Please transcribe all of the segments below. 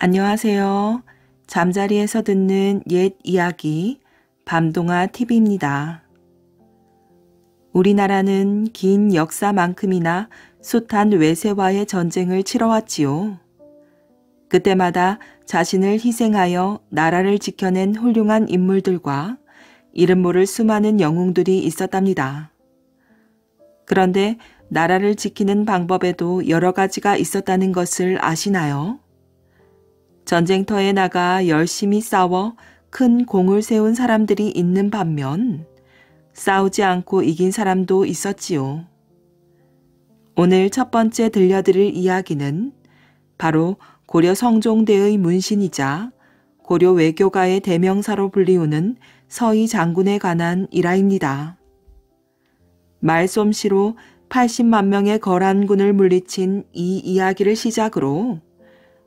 안녕하세요. 잠자리에서 듣는 옛 이야기 밤동아 TV입니다. 우리나라는 긴 역사만큼이나 숱한 외세와의 전쟁을 치러왔지요. 그때마다 자신을 희생하여 나라를 지켜낸 훌륭한 인물들과 이름 모를 수많은 영웅들이 있었답니다. 그런데 나라를 지키는 방법에도 여러 가지가 있었다는 것을 아시나요? 전쟁터에 나가 열심히 싸워 큰 공을 세운 사람들이 있는 반면 싸우지 않고 이긴 사람도 있었지요. 오늘 첫 번째 들려드릴 이야기는 바로 고려 성종대의 문신이자 고려 외교가의 대명사로 불리우는 서희 장군에 관한 일화입니다. 말솜씨로 80만 명의 거란군을 물리친 이 이야기를 시작으로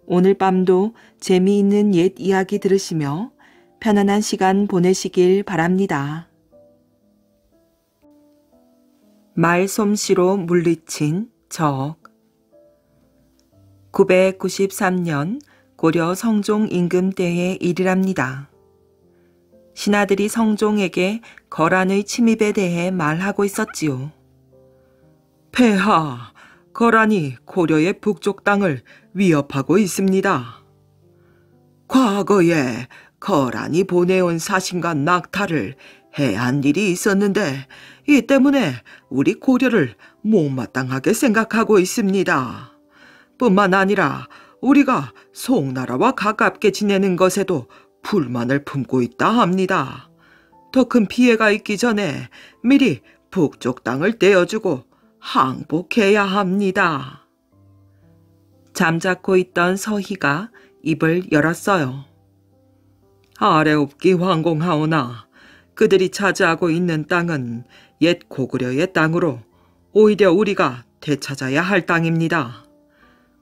오늘 밤도 재미있는 옛 이야기 들으시며 편안한 시간 보내시길 바랍니다. 말솜씨로 물리친 적. 993년 고려 성종 임금 때의 일이랍니다. 신하들이 성종에게 거란의 침입에 대해 말하고 있었지요. 폐하, 거란이 고려의 북쪽 땅을 위협하고 있습니다. 과거에 거란이 보내온 사신과 낙타를 해한 일이 있었는데 이 때문에 우리 고려를 못마땅하게 생각하고 있습니다. 뿐만 아니라 우리가 송나라와 가깝게 지내는 것에도 불만을 품고 있다 합니다. 더 큰 피해가 있기 전에 미리 북쪽 땅을 떼어주고 항복해야 합니다. 잠자코 있던 서희가 입을 열었어요. 아래옵기 황공하오나 그들이 차지하고 있는 땅은 옛 고구려의 땅으로 오히려 우리가 되찾아야 할 땅입니다.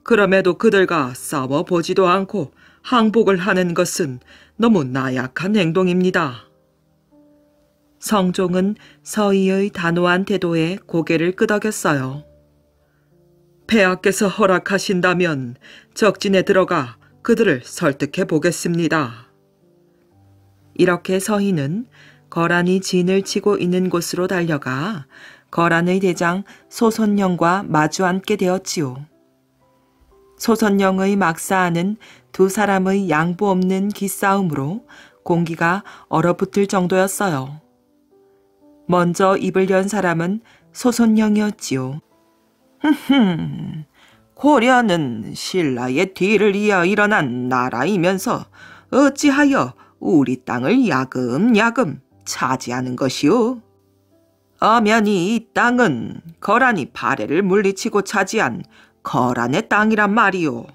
그럼에도 그들과 싸워보지도 않고 항복을 하는 것은 너무 나약한 행동입니다. 성종은 서희의 단호한 태도에 고개를 끄덕였어요. 폐하께서 허락하신다면 적진에 들어가 그들을 설득해 보겠습니다. 이렇게 서희는 거란이 진을 치고 있는 곳으로 달려가 거란의 대장 소손영과 마주 앉게 되었지요. 소손영의 막사하는 두 사람의 양보 없는 기싸움으로 공기가 얼어붙을 정도였어요. 먼저 입을 연 사람은 소손영이었지요. 고려는 신라의 뒤를 이어 일어난 나라이면서 어찌하여 우리 땅을 야금야금 차지하는 것이오? 엄연히 이 땅은 거란이 발해를 물리치고 차지한 거란의 땅이란 말이오.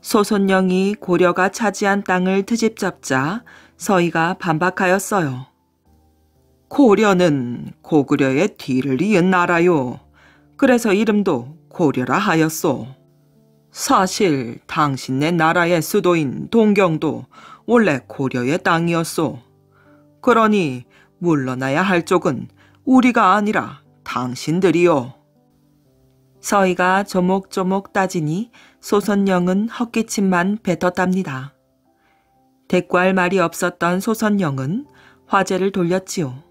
소손영이 고려가 차지한 땅을 트집잡자 서희가 반박하였어요. 고려는 고구려의 뒤를 이은 나라요. 그래서 이름도 고려라 하였소. 사실 당신네 나라의 수도인 동경도 원래 고려의 땅이었소. 그러니 물러나야 할 쪽은 우리가 아니라 당신들이요. 서희가 조목조목 따지니 소선영은 헛기침만 뱉었답니다. 대꾸할 말이 없었던 소선영은 화제를 돌렸지요.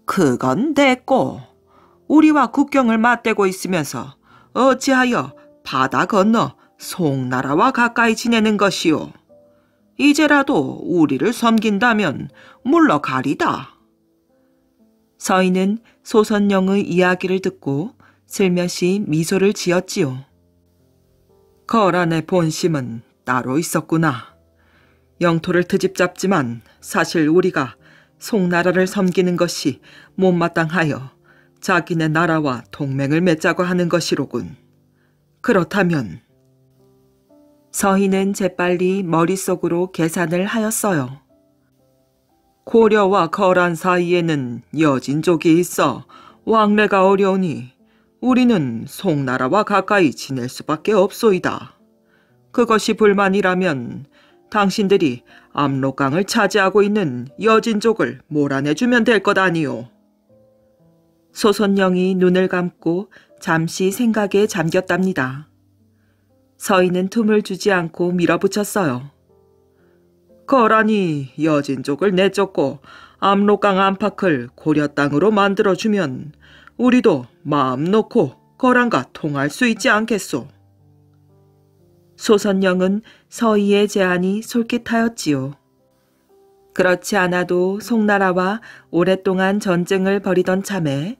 그건 됐고 우리와 국경을 맞대고 있으면서 어찌하여 바다 건너 송나라와 가까이 지내는 것이오. 이제라도 우리를 섬긴다면 물러가리다. 서희는 소선영의 이야기를 듣고 슬며시 미소를 지었지요. 거란의 본심은 따로 있었구나. 영토를 트집잡지만 사실 우리가 송나라를 섬기는 것이 못마땅하여 자기네 나라와 동맹을 맺자고 하는 것이로군. 그렇다면 서희는 재빨리 머릿속으로 계산을 하였어요. 고려와 거란 사이에는 여진족이 있어 왕래가 어려우니 우리는 송나라와 가까이 지낼 수밖에 없소이다. 그것이 불만이라면 당신들이 압록강을 차지하고 있는 여진족을 몰아내주면 될 것 아니오. 소손영이 눈을 감고 잠시 생각에 잠겼답니다. 서희는 틈을 주지 않고 밀어붙였어요. 거란이 여진족을 내쫓고 압록강 안팎을 고려 땅으로 만들어주면 우리도 마음 놓고 거란과 통할 수 있지 않겠소. 소선영은 서희의 제안이 솔깃하였지요. 그렇지 않아도 송나라와 오랫동안 전쟁을 벌이던 참에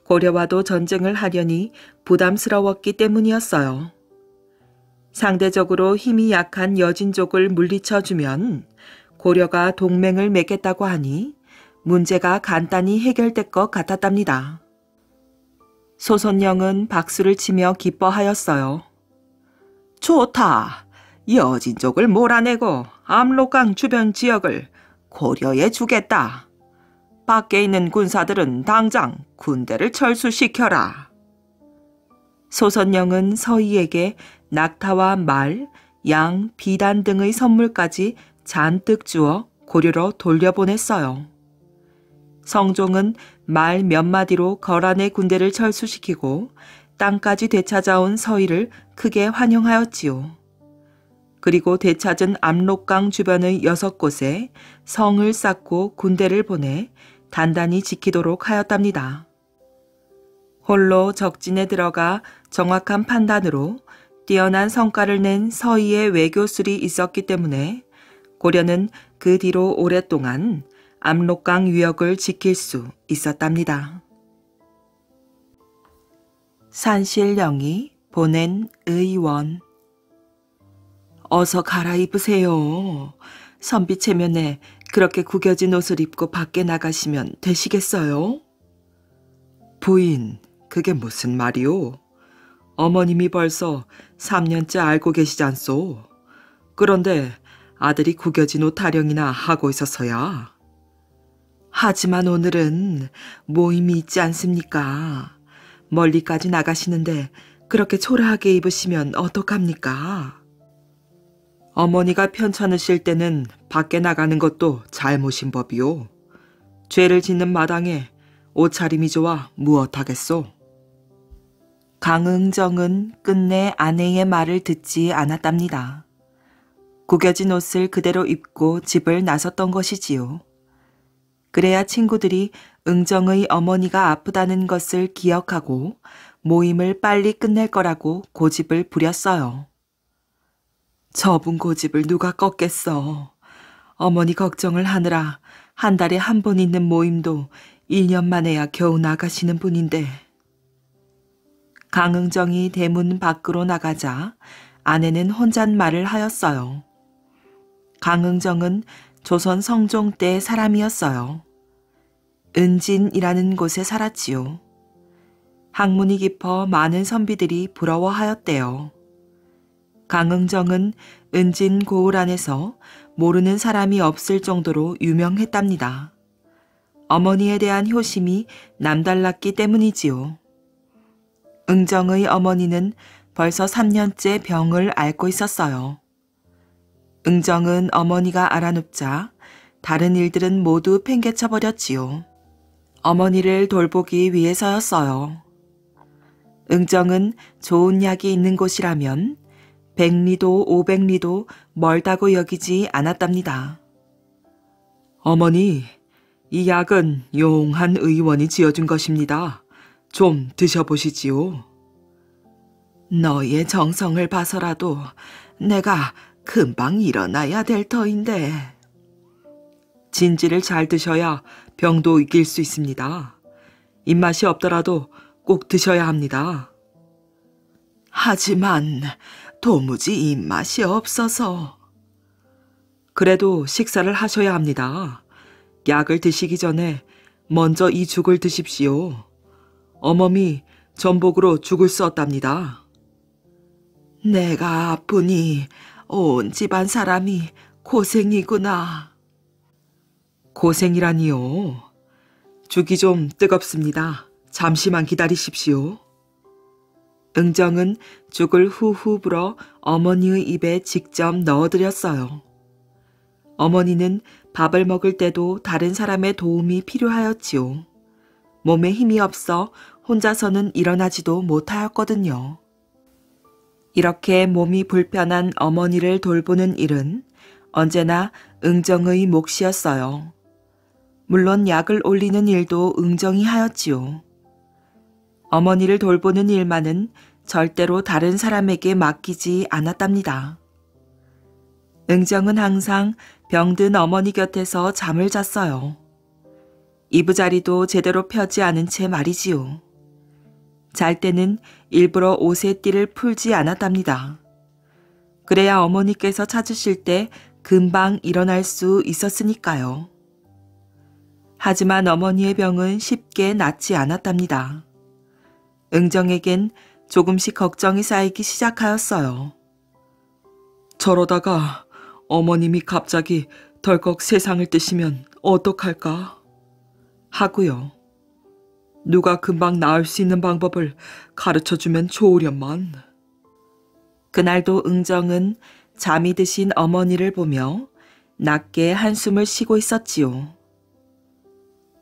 고려와도 전쟁을 하려니 부담스러웠기 때문이었어요. 상대적으로 힘이 약한 여진족을 물리쳐주면 고려가 동맹을 맺겠다고 하니 문제가 간단히 해결될 것 같았답니다. 소선영은 박수를 치며 기뻐하였어요. 좋다. 여진족을 몰아내고 압록강 주변 지역을 고려에 주겠다. 밖에 있는 군사들은 당장 군대를 철수시켜라. 소선영은 서희에게 낙타와 말, 양, 비단 등의 선물까지 잔뜩 주어 고려로 돌려보냈어요. 성종은 말 몇 마디로 거란의 군대를 철수시키고 땅까지 되찾아온 서희를 크게 환영하였지요. 그리고 되찾은 압록강 주변의 6곳에 성을 쌓고 군대를 보내 단단히 지키도록 하였답니다. 홀로 적진에 들어가 정확한 판단으로 뛰어난 성과를 낸 서희의 외교술이 있었기 때문에 고려는 그 뒤로 오랫동안 압록강 유역을 지킬 수 있었답니다. 산신령이 보낸 의원. 어서 갈아입으세요. 선비 체면에 그렇게 구겨진 옷을 입고 밖에 나가시면 되시겠어요? 부인, 그게 무슨 말이오? 어머님이 벌써 3년째 알고 계시지 않소? 그런데 아들이 구겨진 옷 타령이나 하고 있어서야. 하지만 오늘은 모임이 있지 않습니까? 멀리까지 나가시는데 그렇게 초라하게 입으시면 어떡합니까? 어머니가 편찮으실 때는 밖에 나가는 것도 잘못인 법이오. 죄를 짓는 마당에 옷차림이 좋아 무엇하겠소? 강응정은 끝내 아내의 말을 듣지 않았답니다. 구겨진 옷을 그대로 입고 집을 나섰던 것이지요. 그래야 친구들이 응정의 어머니가 아프다는 것을 기억하고 모임을 빨리 끝낼 거라고 고집을 부렸어요. 저분 고집을 누가 꺾겠어. 어머니 걱정을 하느라 한 달에 한 번 있는 모임도 1년 만에야 겨우 나가시는 분인데. 강응정이 대문 밖으로 나가자 아내는 혼잣말을 하였어요. 강응정은 조선 성종 때 사람이었어요. 은진이라는 곳에 살았지요. 학문이 깊어 많은 선비들이 부러워하였대요. 강응정은 은진 고을 안에서 모르는 사람이 없을 정도로 유명했답니다. 어머니에 대한 효심이 남달랐기 때문이지요. 응정의 어머니는 벌써 3년째 병을 앓고 있었어요. 응정은 어머니가 알아눕자 다른 일들은 모두 팽개쳐버렸지요. 어머니를 돌보기 위해서였어요. 응정은 좋은 약이 있는 곳이라면 100리도 500리도 멀다고 여기지 않았답니다. 어머니, 이 약은 용한 의원이 지어준 것입니다. 좀 드셔보시지요. 너의 정성을 봐서라도 내가 금방 일어나야 될 터인데. 진지를 잘 드셔야 병도 이길 수 있습니다. 입맛이 없더라도 꼭 드셔야 합니다. 하지만 도무지 입맛이 없어서. 그래도 식사를 하셔야 합니다. 약을 드시기 전에 먼저 이 죽을 드십시오. 어멈이 전복으로 죽을 썼답니다. 내가 아프니 온 집안 사람이 고생이구나. 고생이라니요. 죽이 좀 뜨겁습니다. 잠시만 기다리십시오. 응정은 죽을 후후 불어 어머니의 입에 직접 넣어드렸어요. 어머니는 밥을 먹을 때도 다른 사람의 도움이 필요하였지요. 몸에 힘이 없어 혼자서는 일어나지도 못하였거든요. 이렇게 몸이 불편한 어머니를 돌보는 일은 언제나 응정의 몫이었어요. 물론 약을 올리는 일도 응정이 하였지요. 어머니를 돌보는 일만은 절대로 다른 사람에게 맡기지 않았답니다. 응정은 항상 병든 어머니 곁에서 잠을 잤어요. 이부자리도 제대로 펴지 않은 채 말이지요. 잘 때는 일부러 옷의 띠를 풀지 않았답니다. 그래야 어머니께서 찾으실 때 금방 일어날 수 있었으니까요. 하지만 어머니의 병은 쉽게 낫지 않았답니다. 응정에겐 조금씩 걱정이 쌓이기 시작하였어요. 저러다가 어머님이 갑자기 덜컥 세상을 뜨시면 어떡할까? 하고요. 누가 금방 나을 수 있는 방법을 가르쳐주면 좋으련만. 그날도 응정은 잠이 드신 어머니를 보며 낮게 한숨을 쉬고 있었지요.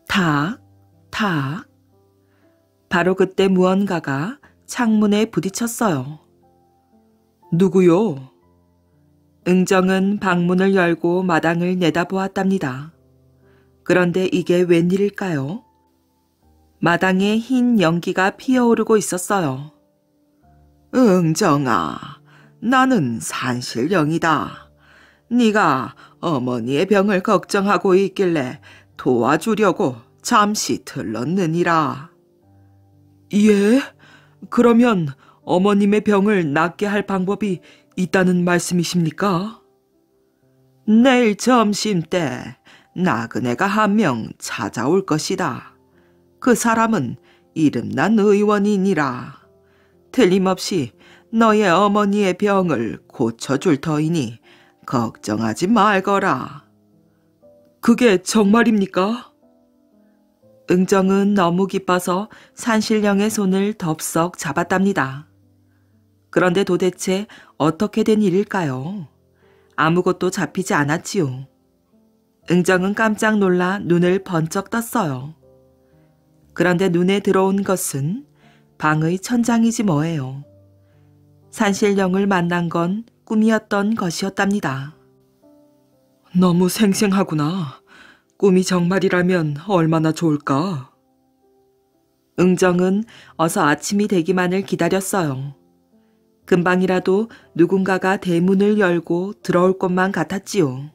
탁, 탁. 바로 그때 무언가가 창문에 부딪혔어요. 누구요? 응정은 방문을 열고 마당을 내다보았답니다. 그런데 이게 웬일일까요? 마당에 흰 연기가 피어오르고 있었어요. 응정아, 나는 산신령이다. 네가 어머니의 병을 걱정하고 있길래 도와주려고 잠시 들렀느니라. 예? 그러면 어머님의 병을 낫게 할 방법이 있다는 말씀이십니까? 내일 점심때 나그네가 한 명 찾아올 것이다. 그 사람은 이름난 의원이니라. 틀림없이 너의 어머니의 병을 고쳐줄 터이니 걱정하지 말거라. 그게 정말입니까? 응정은 너무 기뻐서 산신령의 손을 덥석 잡았답니다. 그런데 도대체 어떻게 된 일일까요? 아무것도 잡히지 않았지요. 응정은 깜짝 놀라 눈을 번쩍 떴어요. 그런데 눈에 들어온 것은 방의 천장이지 뭐예요. 산신령을 만난 건 꿈이었던 것이었답니다. 너무 생생하구나. 꿈이 정말이라면 얼마나 좋을까? 응정은 어서 아침이 되기만을 기다렸어요. 금방이라도 누군가가 대문을 열고 들어올 것만 같았지요.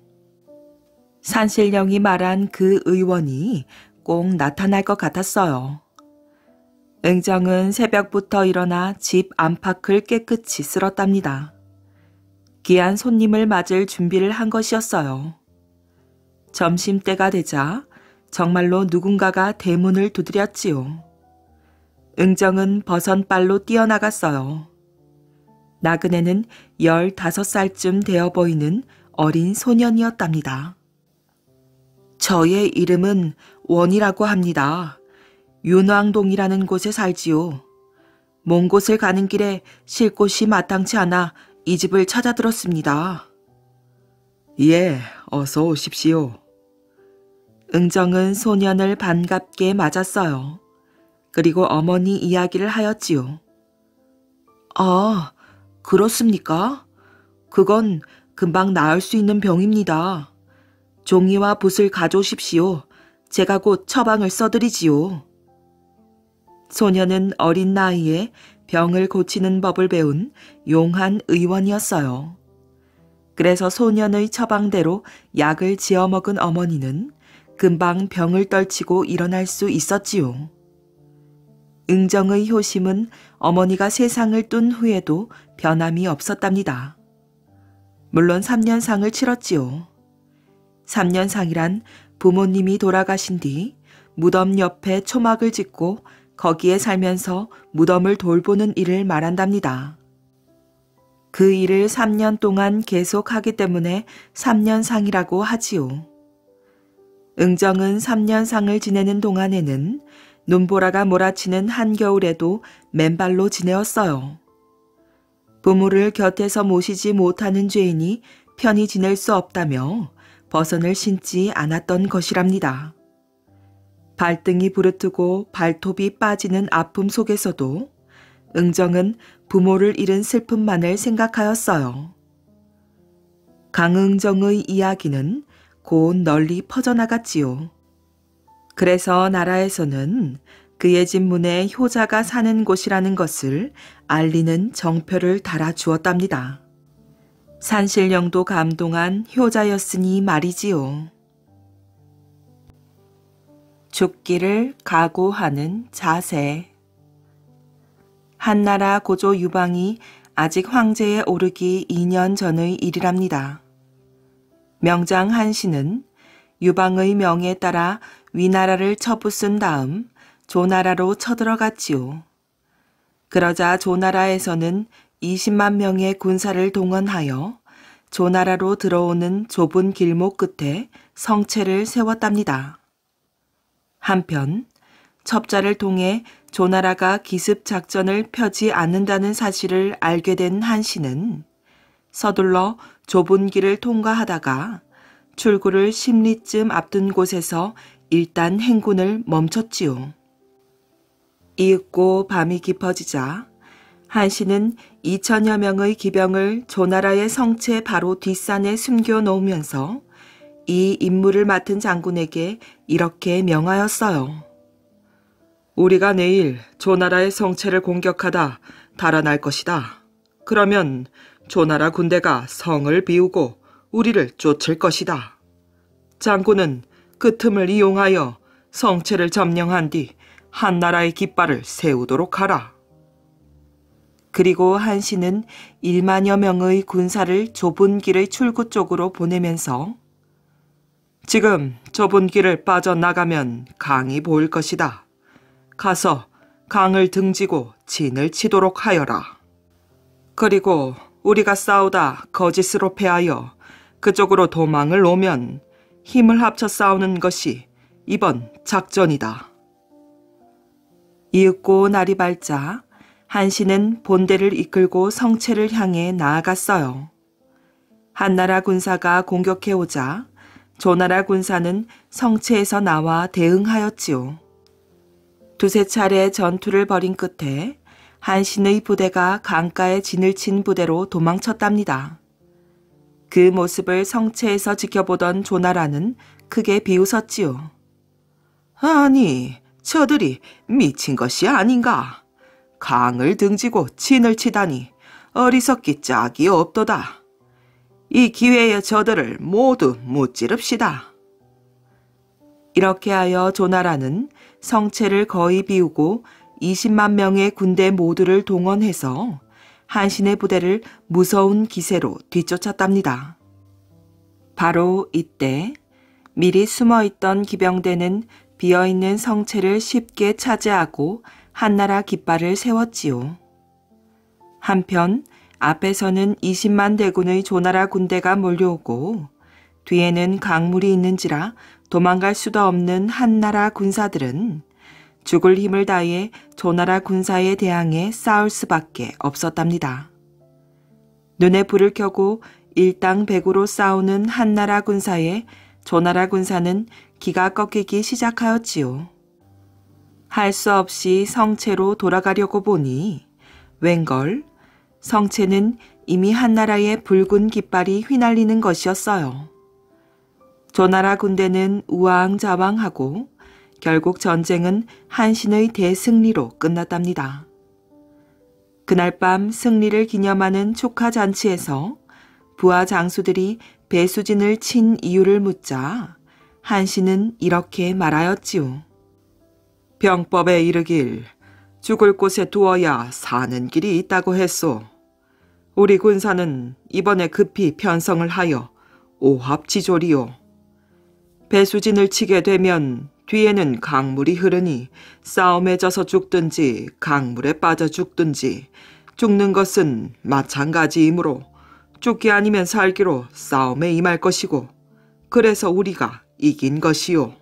산신령이 말한 그 의원이 꼭 나타날 것 같았어요. 응정은 새벽부터 일어나 집 안팎을 깨끗이 쓸었답니다. 귀한 손님을 맞을 준비를 한 것이었어요. 점심때가 되자 정말로 누군가가 대문을 두드렸지요. 응정은 버선발로 뛰어나갔어요. 나그네는 15살쯤 되어 보이는 어린 소년이었답니다. 저의 이름은 원이라고 합니다. 윤왕동이라는 곳에 살지요. 먼 곳을 가는 길에 쉴 곳이 마땅치 않아 이 집을 찾아들었습니다. 예, 어서 오십시오. 응정은 소년을 반갑게 맞았어요. 그리고 어머니 이야기를 하였지요. 아, 그렇습니까? 그건 금방 나을 수 있는 병입니다. 종이와 붓을 가져오십시오. 제가 곧 처방을 써드리지요. 소년은 어린 나이에 병을 고치는 법을 배운 용한 의원이었어요. 그래서 소년의 처방대로 약을 지어 먹은 어머니는 금방 병을 떨치고 일어날 수 있었지요. 응정의 효심은 어머니가 세상을 뜬 후에도 변함이 없었답니다. 물론 3년상을 치렀지요. 3년상이란 부모님이 돌아가신 뒤 무덤 옆에 초막을 짓고 거기에 살면서 무덤을 돌보는 일을 말한답니다. 그 일을 3년 동안 계속하기 때문에 3년상이라고 하지요. 응정은 3년상을 지내는 동안에는 눈보라가 몰아치는 한겨울에도 맨발로 지내었어요. 부모를 곁에서 모시지 못하는 죄인이 편히 지낼 수 없다며 버선을 신지 않았던 것이랍니다. 발등이 부르트고 발톱이 빠지는 아픔 속에서도 응정은 부모를 잃은 슬픔만을 생각하였어요. 강응정의 이야기는 곧 널리 퍼져나갔지요. 그래서 나라에서는 그의 집 문에 효자가 사는 곳이라는 것을 알리는 정표를 달아주었답니다. 산신령도 감동한 효자였으니 말이지요. 죽기를 각오하는 자세. 한나라 고조 유방이 아직 황제에 오르기 2년 전의 일이랍니다. 명장 한씨는 유방의 명에 따라 위나라를 쳐부순 다음 조나라로 쳐들어갔지요. 그러자 조나라에서는 20만 명의 군사를 동원하여 조나라로 들어오는 좁은 길목 끝에 성체를 세웠답니다. 한편 첩자를 통해 조나라가 기습 작전을 펴지 않는다는 사실을 알게 된 한씨는 서둘러 좁은 길을 통과하다가 출구를 10리쯤 앞둔 곳에서 일단 행군을 멈췄지요. 이윽고 밤이 깊어지자 한씨는 2천여 명의 기병을 조나라의 성체 바로 뒷산에 숨겨 놓으면서 이 임무를 맡은 장군에게 이렇게 명하였어요. 우리가 내일 조나라의 성체를 공격하다 달아날 것이다. 그러면 조나라 군대가 성을 비우고 우리를 쫓을 것이다. 장군은 그 틈을 이용하여 성체를 점령한 뒤 한나라의 깃발을 세우도록 하라. 그리고 한씨는 1만여 명의 군사를 좁은 길의 출구 쪽으로 보내면서 지금 좁은 길을 빠져나가면 강이 보일 것이다. 가서 강을 등지고 진을 치도록 하여라. 그리고 우리가 싸우다 거짓으로 패하여 그쪽으로 도망을 오면 힘을 합쳐 싸우는 것이 이번 작전이다. 이윽고 날이 밝자 한씨는 본대를 이끌고 성체를 향해 나아갔어요. 한나라 군사가 공격해오자 조나라 군사는 성체에서 나와 대응하였지요. 두세 차례 전투를 벌인 끝에 한신의 부대가 강가에 진을 친 부대로 도망쳤답니다. 그 모습을 성체에서 지켜보던 조나라는 크게 비웃었지요. 아니, 저들이 미친 것이 아닌가. 강을 등지고 진을 치다니 어리석기 짝이 없도다. 이 기회에 저들을 모두 무찌릅시다. 이렇게 하여 조나라는 성체를 거의 비우고 20만 명의 군대 모두를 동원해서 한신의 부대를 무서운 기세로 뒤쫓았답니다. 바로 이때 미리 숨어있던 기병대는 비어있는 성체를 쉽게 차지하고 한나라 깃발을 세웠지요. 한편 앞에서는 20만 대군의 조나라 군대가 몰려오고 뒤에는 강물이 있는지라 도망갈 수도 없는 한나라 군사들은 죽을 힘을 다해 조나라 군사에 대항해 싸울 수밖에 없었답니다. 눈에 불을 켜고 일당백으로 싸우는 한나라 군사에 조나라 군사는 기가 꺾이기 시작하였지요. 할 수 없이 성체로 돌아가려고 보니 웬걸 성체는 이미 한나라의 붉은 깃발이 휘날리는 것이었어요. 조나라 군대는 우왕좌왕하고 결국 전쟁은 한신의 대승리로 끝났답니다. 그날 밤 승리를 기념하는 축하잔치에서 부하 장수들이 배수진을 친 이유를 묻자 한신은 이렇게 말하였지요. 병법에 이르길 죽을 곳에 두어야 사는 길이 있다고 했소. 우리 군사는 이번에 급히 편성을 하여 오합지졸이요. 배수진을 치게 되면 뒤에는 강물이 흐르니 싸움에 져서 죽든지 강물에 빠져 죽든지 죽는 것은 마찬가지이므로 죽기 아니면 살기로 싸움에 임할 것이고 그래서 우리가 이긴 것이요.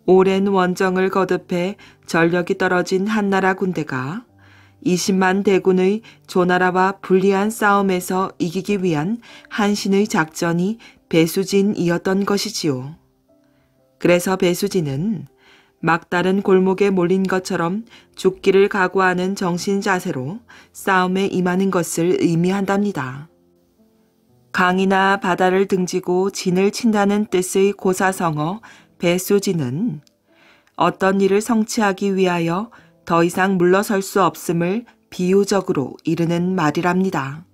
오랜 원정을 거듭해 전력이 떨어진 한나라 군대가 20만 대군의 조나라와 불리한 싸움에서 이기기 위한 한신의 작전이 배수진이었던 것이지요. 그래서 배수진은 막다른 골목에 몰린 것처럼 죽기를 각오하는 정신 자세로 싸움에 임하는 것을 의미한답니다. 강이나 바다를 등지고 진을 친다는 뜻의 고사성어 배수진은 어떤 일을 성취하기 위하여 더 이상 물러설 수 없음을 비유적으로 이르는 말이랍니다.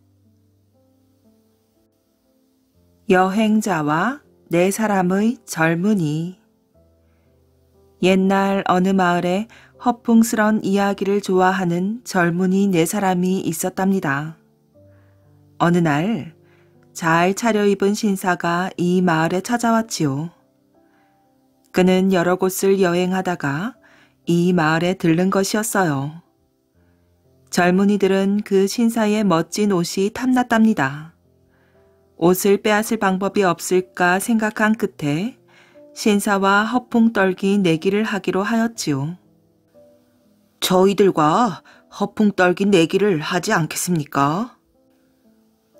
여행자와 네 사람의 젊은이. 옛날 어느 마을에 허풍스런 이야기를 좋아하는 젊은이 네 사람이 있었답니다. 어느 날 잘 차려입은 신사가 이 마을에 찾아왔지요. 그는 여러 곳을 여행하다가 이 마을에 들른 것이었어요. 젊은이들은 그 신사의 멋진 옷이 탐났답니다. 옷을 빼앗을 방법이 없을까 생각한 끝에 신사와 허풍 떨기 내기를 하기로 하였지요. 저희들과 허풍 떨기 내기를 하지 않겠습니까?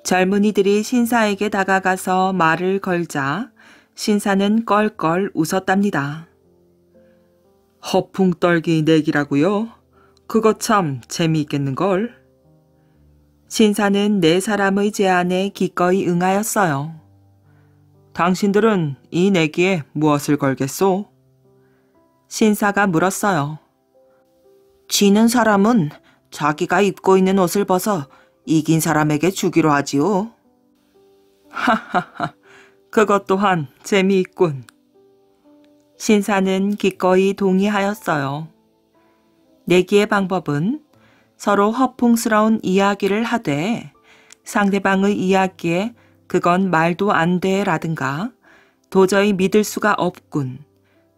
젊은이들이 신사에게 다가가서 말을 걸자 신사는 껄껄 웃었답니다. 허풍 떨기 내기라고요? 그거 참 재미있겠는걸? 신사는 네 사람의 제안에 기꺼이 응하였어요. 당신들은 이 내기에 무엇을 걸겠소? 신사가 물었어요. 지는 사람은 자기가 입고 있는 옷을 벗어 이긴 사람에게 주기로 하지요. 하하하, 그것 또한 재미있군. 신사는 기꺼이 동의하였어요. 내기의 방법은 서로 허풍스러운 이야기를 하되 상대방의 이야기에 그건 말도 안 돼라든가 도저히 믿을 수가 없군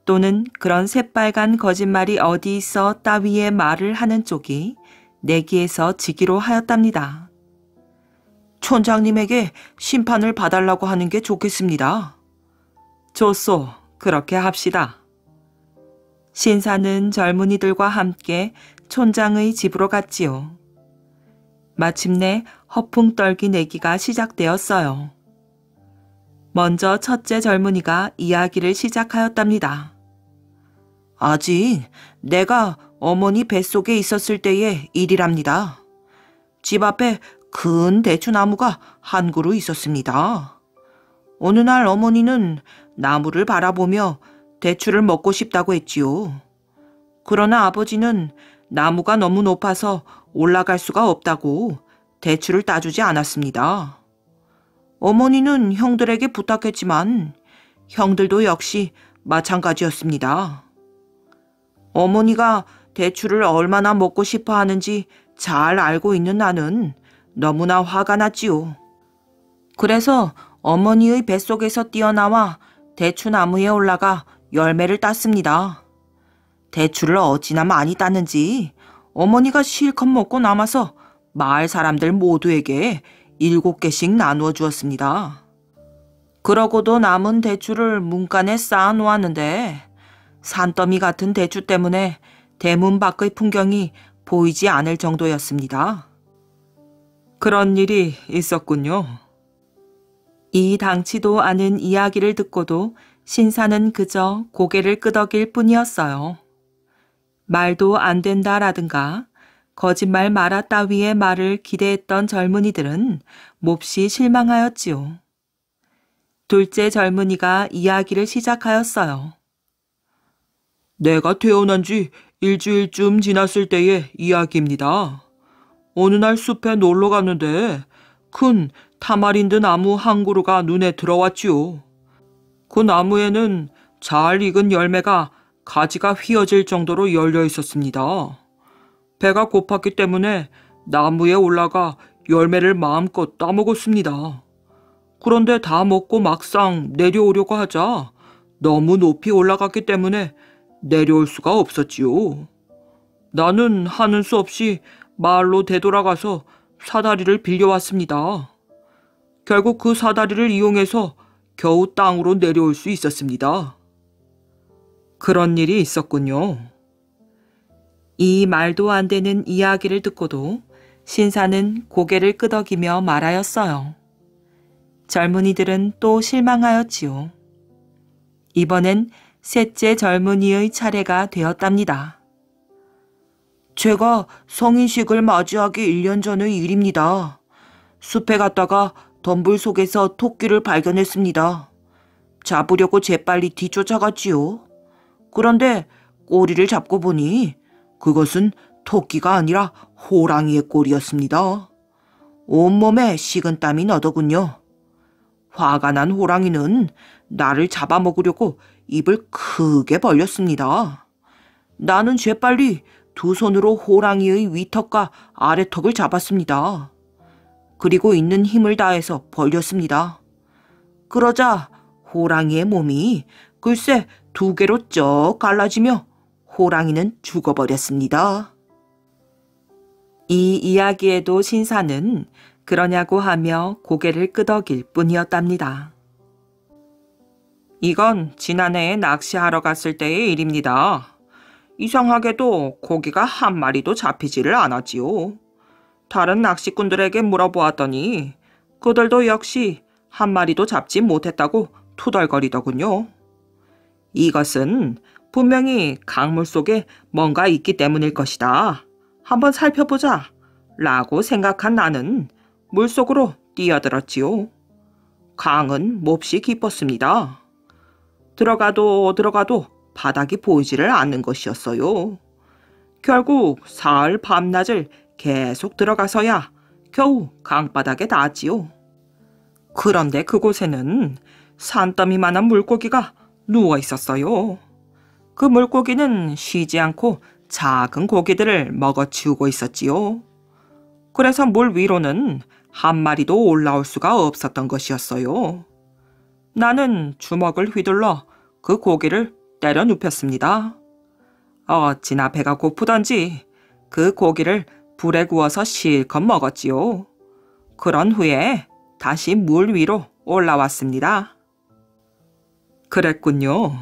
또는 그런 새빨간 거짓말이 어디 있어 따위의 말을 하는 쪽이 내기에서 지기로 하였답니다. 촌장님에게 심판을 봐달라고 하는 게 좋겠습니다. 좋소, 그렇게 합시다. 신사는 젊은이들과 함께 촌장의 집으로 갔지요. 마침내 허풍 떨기 내기가 시작되었어요. 먼저 첫째 젊은이가 이야기를 시작하였답니다. 아직 내가 어머니 뱃속에 있었을 때의 일이랍니다. 집 앞에 큰 대추나무가 한 그루 있었습니다. 어느 날 어머니는 나무를 바라보며 대추를 먹고 싶다고 했지요. 그러나 아버지는 나무가 너무 높아서 올라갈 수가 없다고 대추를 따주지 않았습니다. 어머니는 형들에게 부탁했지만 형들도 역시 마찬가지였습니다. 어머니가 대추를 얼마나 먹고 싶어 하는지 잘 알고 있는 나는 너무나 화가 났지요. 그래서 어머니의 뱃속에서 뛰어나와 대추나무에 올라가 열매를 땄습니다. 대추를 어찌나 많이 땄는지 어머니가 실컷 먹고 남아서 마을 사람들 모두에게 7개씩 나누어 주었습니다. 그러고도 남은 대추를 문간에 쌓아 놓았는데 산더미 같은 대추 때문에 대문 밖의 풍경이 보이지 않을 정도였습니다. 그런 일이 있었군요. 이 당치도 않은 이야기를 듣고도 신사는 그저 고개를 끄덕일 뿐이었어요. 말도 안 된다라든가 거짓말 마라 따위의 말을 기대했던 젊은이들은 몹시 실망하였지요. 둘째 젊은이가 이야기를 시작하였어요. 내가 태어난 지 일주일쯤 지났을 때의 이야기입니다. 어느 날 숲에 놀러 갔는데 큰 타마린드 나무 한 그루가 눈에 들어왔지요. 그 나무에는 잘 익은 열매가 가지가 휘어질 정도로 열려 있었습니다. 배가 고팠기 때문에 나무에 올라가 열매를 마음껏 따먹었습니다. 그런데 다 먹고 막상 내려오려고 하자 너무 높이 올라갔기 때문에 내려올 수가 없었지요. 나는 하는 수 없이 마을로 되돌아가서 사다리를 빌려왔습니다. 결국 그 사다리를 이용해서 겨우 땅으로 내려올 수 있었습니다. 그런 일이 있었군요. 이 말도 안 되는 이야기를 듣고도 신사는 고개를 끄덕이며 말하였어요. 젊은이들은 또 실망하였지요. 이번엔 셋째 젊은이의 차례가 되었답니다. 제가 성인식을 맞이하기 1년 전의 일입니다. 숲에 갔다가 덤불 속에서 토끼를 발견했습니다. 잡으려고 재빨리 뒤쫓아갔지요. 그런데 꼬리를 잡고 보니 그것은 토끼가 아니라 호랑이의 꼬리였습니다. 온몸에 식은땀이 나더군요. 화가 난 호랑이는 나를 잡아먹으려고 입을 크게 벌렸습니다. 나는 재빨리 두 손으로 호랑이의 위턱과 아래턱을 잡았습니다. 그리고 있는 힘을 다해서 벌렸습니다. 그러자 호랑이의 몸이 글쎄 2개로 쩍 갈라지며 호랑이는 죽어버렸습니다. 이 이야기에도 신사는 그러냐고 하며 고개를 끄덕일 뿐이었답니다. 이건 지난해에 낚시하러 갔을 때의 일입니다. 이상하게도 고기가 한 마리도 잡히지를 않았지요. 다른 낚시꾼들에게 물어보았더니 그들도 역시 한 마리도 잡지 못했다고 투덜거리더군요. 이것은 분명히 강물 속에 뭔가 있기 때문일 것이다. 한번 살펴보자 라고 생각한 나는 물속으로 뛰어들었지요. 강은 몹시 깊었습니다. 들어가도 바닥이 보이지를 않는 것이었어요. 결국 사흘 밤낮을 계속 들어가서야 겨우 강바닥에 닿았지요. 그런데 그곳에는 산더미만한 물고기가 누워 있었어요. 그 물고기는 쉬지 않고 작은 고기들을 먹어치우고 있었지요. 그래서 물 위로는 한 마리도 올라올 수가 없었던 것이었어요. 나는 주먹을 휘둘러 그 고기를 때려 눕혔습니다. 어찌나 배가 고프던지 그 고기를 불에 구워서 실컷 먹었지요. 그런 후에 다시 물 위로 올라왔습니다. 그랬군요.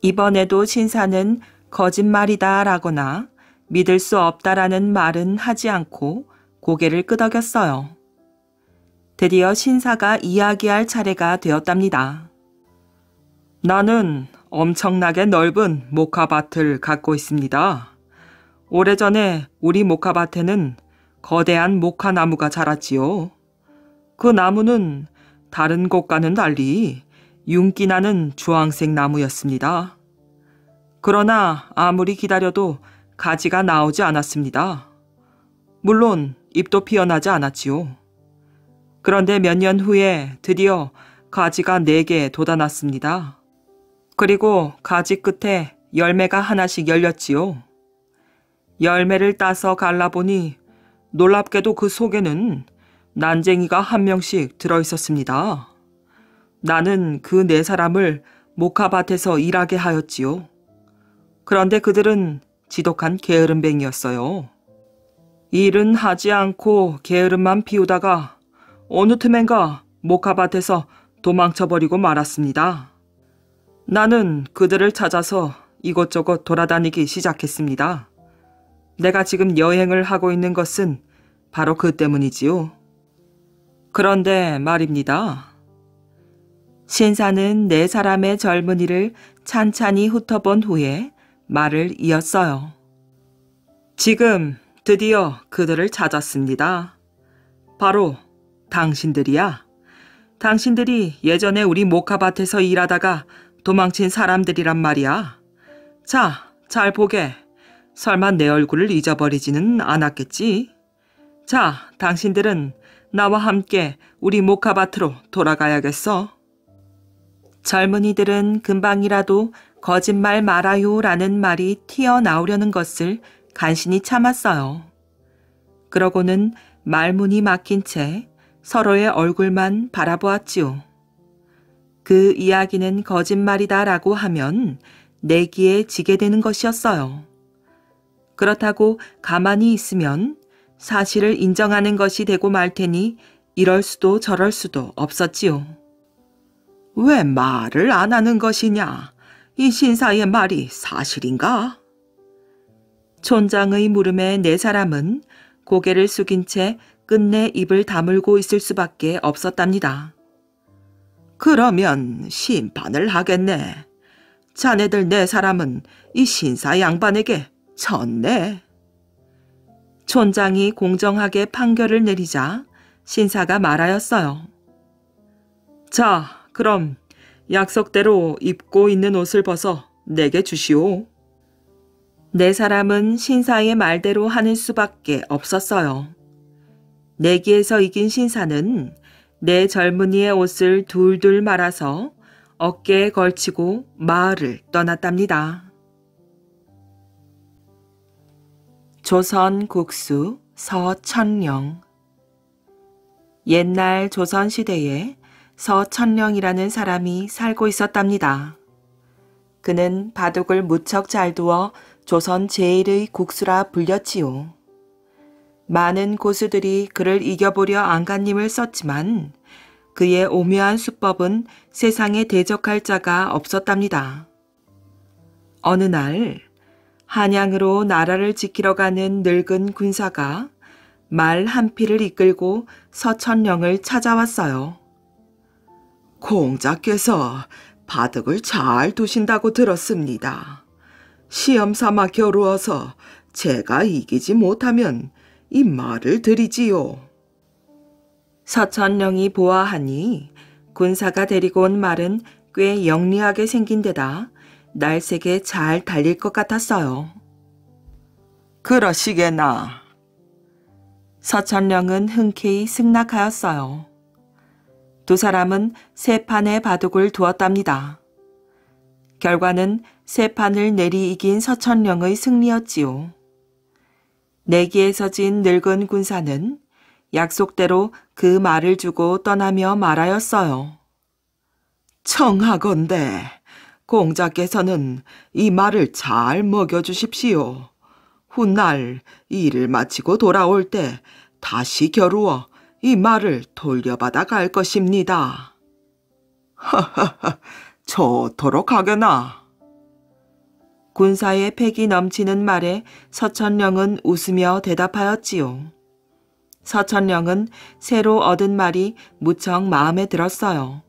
이번에도 신사는 거짓말이다 라거나 믿을 수 없다라는 말은 하지 않고 고개를 끄덕였어요. 드디어 신사가 이야기할 차례가 되었답니다. 나는 엄청나게 넓은 모카밭을 갖고 있습니다. 오래전에 우리 모카밭에는 거대한 모카나무가 자랐지요. 그 나무는 다른 곳과는 달리 윤기 나는 주황색 나무였습니다. 그러나 아무리 기다려도 가지가 나오지 않았습니다. 물론 잎도 피어나지 않았지요. 그런데 몇 년 후에 드디어 가지가 4개 돋아났습니다. 그리고 가지 끝에 열매가 하나씩 열렸지요. 열매를 따서 갈라보니 놀랍게도 그 속에는 난쟁이가 1명씩 들어있었습니다. 나는 그 4사람을 모카밭에서 일하게 하였지요. 그런데 그들은 지독한 게으름뱅이였어요. 일은 하지 않고 게으름만 피우다가 어느 틈엔가 모카밭에서 도망쳐버리고 말았습니다. 나는 그들을 찾아서 이곳저곳 돌아다니기 시작했습니다. 내가 지금 여행을 하고 있는 것은 바로 그 때문이지요. 그런데 말입니다. 신사는 4사람의 젊은이를 찬찬히 훑어본 후에 말을 이었어요. 지금 드디어 그들을 찾았습니다. 바로 당신들이야. 당신들이 예전에 우리 모카밭에서 일하다가 도망친 사람들이란 말이야. 자, 잘 보게. 설마 내 얼굴을 잊어버리지는 않았겠지? 자, 당신들은 나와 함께 우리 모카밭으로 돌아가야겠어. 젊은이들은 금방이라도 거짓말 말아요 라는 말이 튀어나오려는 것을 간신히 참았어요. 그러고는 말문이 막힌 채 서로의 얼굴만 바라보았지요. 그 이야기는 거짓말이다 라고 하면 내기에 지게 되는 것이었어요. 그렇다고 가만히 있으면 사실을 인정하는 것이 되고 말 테니 이럴 수도 저럴 수도 없었지요. 왜 말을 안 하는 것이냐? 이 신사의 말이 사실인가? 촌장의 물음에 4사람은 고개를 숙인 채 끝내 입을 다물고 있을 수밖에 없었답니다. 그러면 심판을 하겠네. 자네들 네 사람은 이 신사 양반에게 졌네. 촌장이 공정하게 판결을 내리자 신사가 말하였어요. 자, 그럼 약속대로 입고 있는 옷을 벗어 내게 주시오. 네 사람은 신사의 말대로 하는 수밖에 없었어요. 내기에서 이긴 신사는 네 젊은이의 옷을 둘둘 말아서 어깨에 걸치고 마을을 떠났답니다. 조선 국수 서천령. 옛날 조선시대에 서천령이라는 사람이 살고 있었답니다. 그는 바둑을 무척 잘 두어 조선 제일의 국수라 불렸지요. 많은 고수들이 그를 이겨보려 안간힘을 썼지만 그의 오묘한 수법은 세상에 대적할 자가 없었답니다. 어느 날 한양으로 나라를 지키러 가는 늙은 군사가 말 한 피를 이끌고 서천령을 찾아왔어요. 공자께서 바둑을 잘 두신다고 들었습니다. 시험 삼아 겨루어서 제가 이기지 못하면 이 말을 드리지요. 서천령이 보아하니 군사가 데리고 온 말은 꽤 영리하게 생긴 데다 날쌔게 잘 달릴 것 같았어요. 그러시게나. 서천령은 흔쾌히 승낙하였어요. 두 사람은 세 판의 바둑을 두었답니다. 결과는 세 판을 내리 이긴 서천령의 승리였지요. 내기에서 진 늙은 군사는 약속대로 그 말을 주고 떠나며 말하였어요. 청하건대 공자께서는 이 말을 잘 먹여주십시오. 훗날 일을 마치고 돌아올 때 다시 겨루어 이 말을 돌려받아 갈 것입니다. 하하하, 좋도록 하게나. 군사의 패기 넘치는 말에 서천령은 웃으며 대답하였지요. 서천령은 새로 얻은 말이 무척 마음에 들었어요.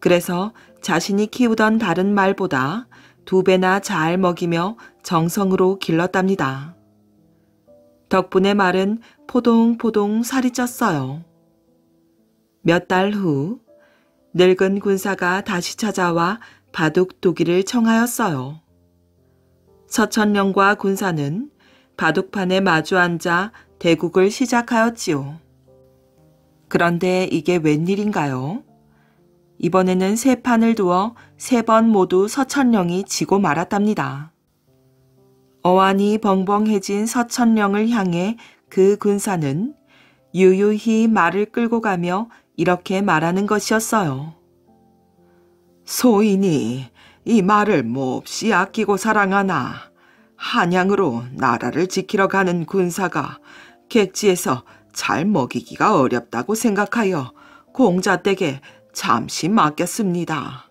그래서 자신이 키우던 다른 말보다 2배나 잘 먹이며 정성으로 길렀답니다. 덕분에 말은 포동포동 살이 쪘어요. 몇 달 후 늙은 군사가 다시 찾아와 바둑 두기를 청하였어요. 서천령과 군사는 바둑판에 마주 앉아 대국을 시작하였지요. 그런데 이게 웬일인가요? 이번에는 세 판을 두어 3번 모두 서천령이 지고 말았답니다. 어안이 벙벙해진 서천령을 향해 그 군사는 유유히 말을 끌고 가며 이렇게 말하는 것이었어요. 소인이 이 말을 몹시 아끼고 사랑하나 한양으로 나라를 지키러 가는 군사가 객지에서 잘 먹이기가 어렵다고 생각하여 공자 댁에 잠시 맡겼습니다.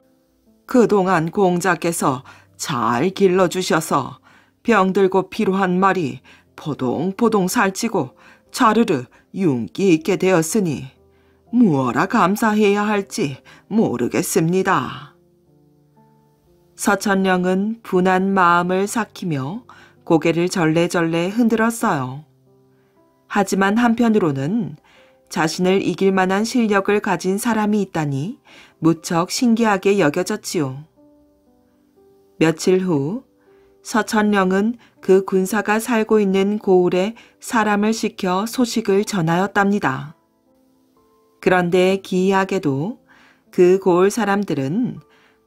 그동안 공자께서 잘 길러주셔서 병들고 피로한 말이 포동포동 살찌고 자르르 윤기 있게 되었으니 무엇라 감사해야 할지 모르겠습니다. 서천령은 분한 마음을 삭히며 고개를 절레절레 흔들었어요. 하지만 한편으로는 자신을 이길 만한 실력을 가진 사람이 있다니 무척 신기하게 여겨졌지요. 며칠 후 서천령은 그 군사가 살고 있는 고을에 사람을 시켜 소식을 전하였답니다. 그런데 기이하게도 그 고을 사람들은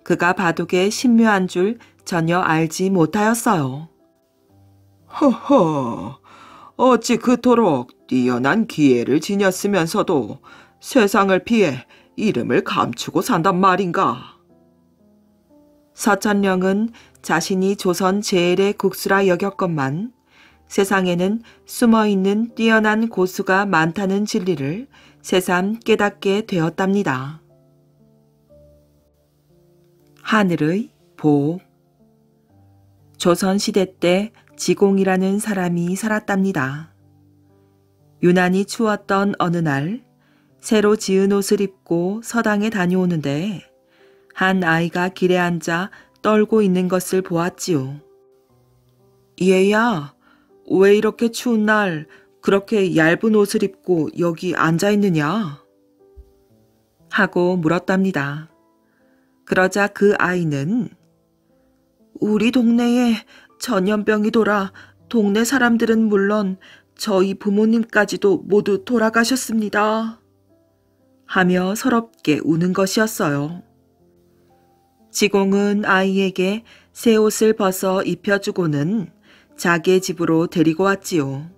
그가 바둑에 신묘한 줄 전혀 알지 못하였어요. 허허, 어찌 그토록 뛰어난 기회를 지녔으면서도 세상을 피해 이름을 감추고 산단 말인가? 서천령은 자신이 조선 제일의 국수라 여겼건만 세상에는 숨어있는 뛰어난 고수가 많다는 진리를 새삼 깨닫게 되었답니다. 하늘의 복. 조선시대 때 지공이라는 사람이 살았답니다. 유난히 추웠던 어느 날 새로 지은 옷을 입고 서당에 다녀오는데 한 아이가 길에 앉아 떨고 있는 것을 보았지요. 얘야, 왜 이렇게 추운 날 그렇게 얇은 옷을 입고 여기 앉아 있느냐? 하고 물었답니다. 그러자 그 아이는 우리 동네에 전염병이 돌아 동네 사람들은 물론 저희 부모님까지도 모두 돌아가셨습니다. 하며 서럽게 우는 것이었어요. 지공은 아이에게 새 옷을 벗어 입혀주고는 자기의 집으로 데리고 왔지요.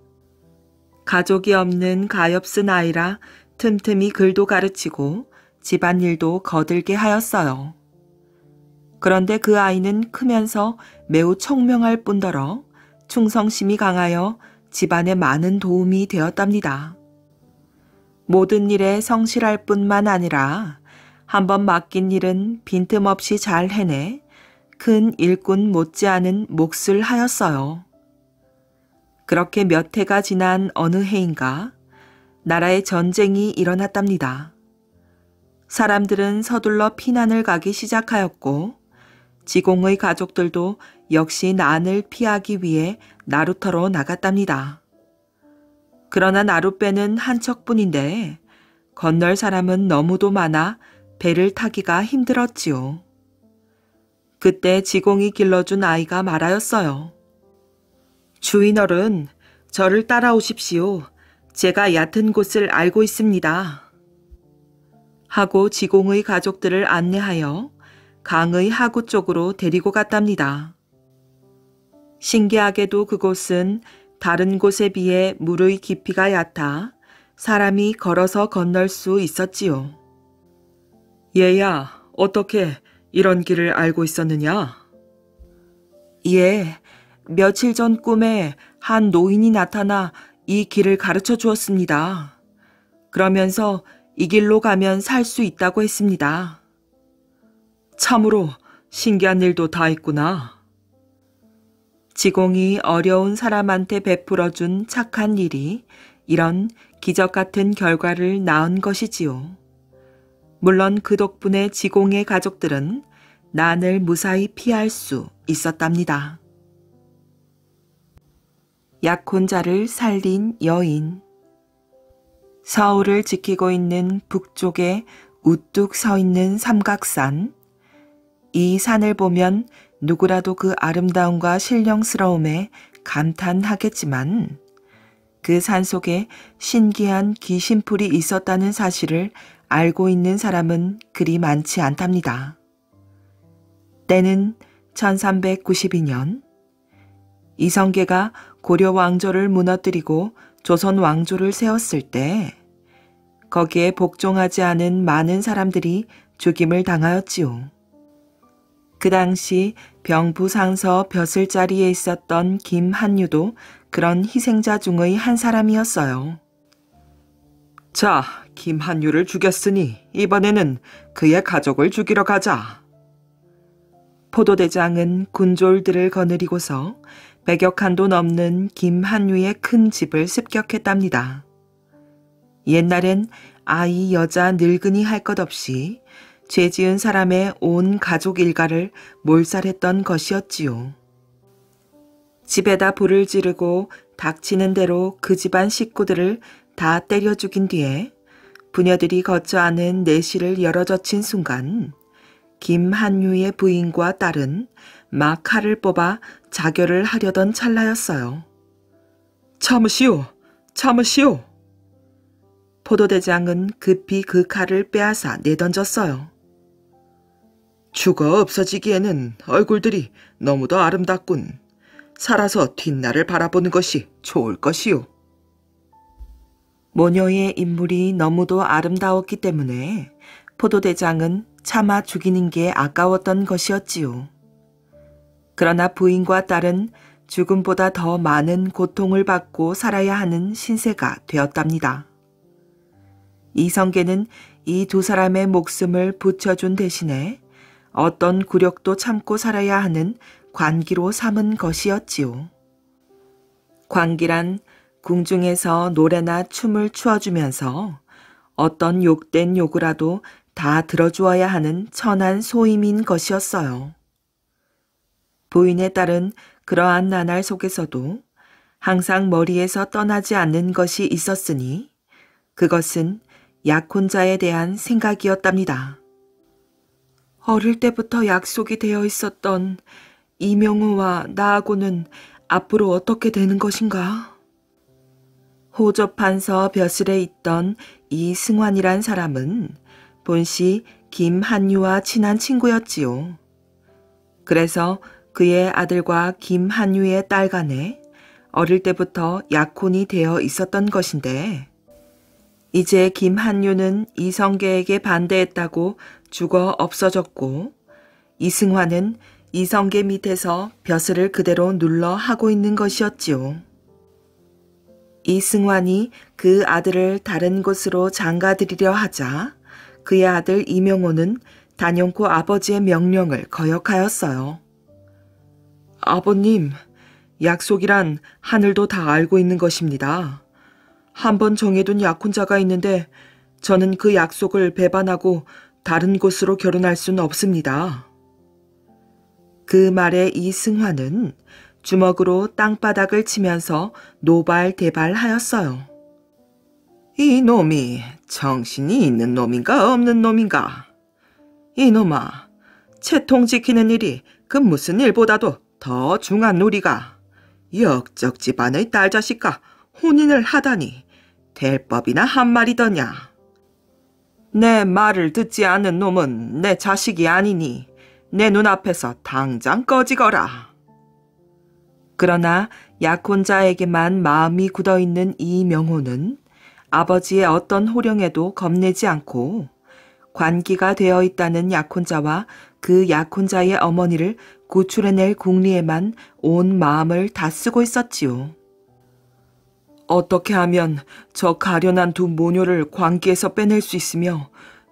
가족이 없는 가엾은 아이라 틈틈이 글도 가르치고 집안일도 거들게 하였어요. 그런데 그 아이는 크면서 매우 청명할 뿐더러 충성심이 강하여 집안에 많은 도움이 되었답니다. 모든 일에 성실할 뿐만 아니라 한번 맡긴 일은 빈틈없이 잘 해내 큰 일꾼 못지않은 몫을 하였어요. 그렇게 몇 해가 지난 어느 해인가 나라에 전쟁이 일어났답니다. 사람들은 서둘러 피난을 가기 시작하였고 지공의 가족들도 역시 난을 피하기 위해 나루터로 나갔답니다. 그러나 나룻배는 한 척뿐인데 건널 사람은 너무도 많아 배를 타기가 힘들었지요. 그때 지공이 길러준 아이가 말하였어요. 주인어른, 저를 따라오십시오. 제가 얕은 곳을 알고 있습니다. 하고 지공의 가족들을 안내하여 강의 하구 쪽으로 데리고 갔답니다. 신기하게도 그곳은 다른 곳에 비해 물의 깊이가 얕아 사람이 걸어서 건널 수 있었지요. 얘야, 어떻게 이런 길을 알고 있었느냐? 예, 며칠 전 꿈에 한 노인이 나타나 이 길을 가르쳐 주었습니다. 그러면서 이 길로 가면 살 수 있다고 했습니다. 참으로 신기한 일도 다 있구나. 지공이 어려운 사람한테 베풀어준 착한 일이 이런 기적 같은 결과를 낳은 것이지요. 물론 그 덕분에 지공의 가족들은 난을 무사히 피할 수 있었답니다. 약혼자를 살린 여인. 서울을 지키고 있는 북쪽에 우뚝 서 있는 삼각산. 이 산을 보면 누구라도 그 아름다움과 신령스러움에 감탄하겠지만 그 산 속에 신기한 귀신풀이 있었다는 사실을 알고 있는 사람은 그리 많지 않답니다. 때는 1392년 이성계가 고려 왕조를 무너뜨리고 조선 왕조를 세웠을 때 거기에 복종하지 않은 많은 사람들이 죽임을 당하였지요. 그 당시 병부상서 벼슬자리에 있었던 김한유도 그런 희생자 중의 한 사람이었어요. 자, 김한유를 죽였으니 이번에는 그의 가족을 죽이러 가자. 포도대장은 군졸들을 거느리고서 100여 칸도 넘는 김한유의 큰 집을 습격했답니다. 옛날엔 아이, 여자, 늙은이 할 것 없이 죄 지은 사람의 온 가족 일가를 몰살했던 것이었지요. 집에다 불을 지르고 닥치는 대로 그 집안 식구들을 다 때려 죽인 뒤에 부녀들이 거처하는 내실을 열어젖힌 순간 김한유의 부인과 딸은 막 칼을 뽑아 자결을 하려던 찰나였어요. 참으시오, 참으시오. 포도대장은 급히 그 칼을 빼앗아 내던졌어요. 죽어 없어지기에는 얼굴들이 너무도 아름답군. 살아서 뒷날을 바라보는 것이 좋을 것이오. 모녀의 인물이 너무도 아름다웠기 때문에 포도대장은 차마 죽이는 게 아까웠던 것이었지요. 그러나 부인과 딸은 죽음보다 더 많은 고통을 받고 살아야 하는 신세가 되었답니다. 이성계는 이 두 사람의 목숨을 붙여준 대신에 어떤 굴욕도 참고 살아야 하는 관기로 삼은 것이었지요. 관기란 궁중에서 노래나 춤을 추어주면서 어떤 욕된 요구라도 다 들어주어야 하는 천한 소임인 것이었어요. 부인의 딸은 그러한 나날 속에서도 항상 머리에서 떠나지 않는 것이 있었으니 그것은 약혼자에 대한 생각이었답니다. 어릴 때부터 약속이 되어 있었던 이명우와 나하고는 앞으로 어떻게 되는 것인가? 호접한서 벼슬에 있던 이승환이란 사람은 본시 김한유와 친한 친구였지요. 그래서 그의 아들과 김한유의 딸 간에 어릴 때부터 약혼이 되어 있었던 것인데 이제 김한유는 이성계에게 반대했다고 죽어 없어졌고 이승환은 이성계 밑에서 벼슬을 그대로 눌러 하고 있는 것이었지요. 이승환이 그 아들을 다른 곳으로 장가들이려 하자 그의 아들 이명호는 단연코 아버지의 명령을 거역하였어요. 아버님, 약속이란 하늘도 다 알고 있는 것입니다. 한번 정해둔 약혼자가 있는데 저는 그 약속을 배반하고 다른 곳으로 결혼할 수는 없습니다. 그 말에 이승환은 주먹으로 땅바닥을 치면서 노발대발하였어요. 이 놈이 정신이 있는 놈인가 없는 놈인가? 이놈아, 채통 지키는 일이 그 무슨 일보다도 더 중한 놀이가 역적 집안의 딸자식과 혼인을 하다니 될 법이나 한 말이더냐. 내 말을 듣지 않는 놈은 내 자식이 아니니 내 눈앞에서 당장 꺼지거라. 그러나 약혼자에게만 마음이 굳어있는 이명호는 아버지의 어떤 호령에도 겁내지 않고 관기가 되어 있다는 약혼자와 그 약혼자의 어머니를 구출해낼 궁리에만 온 마음을 다 쓰고 있었지요. 어떻게 하면 저 가련한 두 모녀를 관기에서 빼낼 수 있으며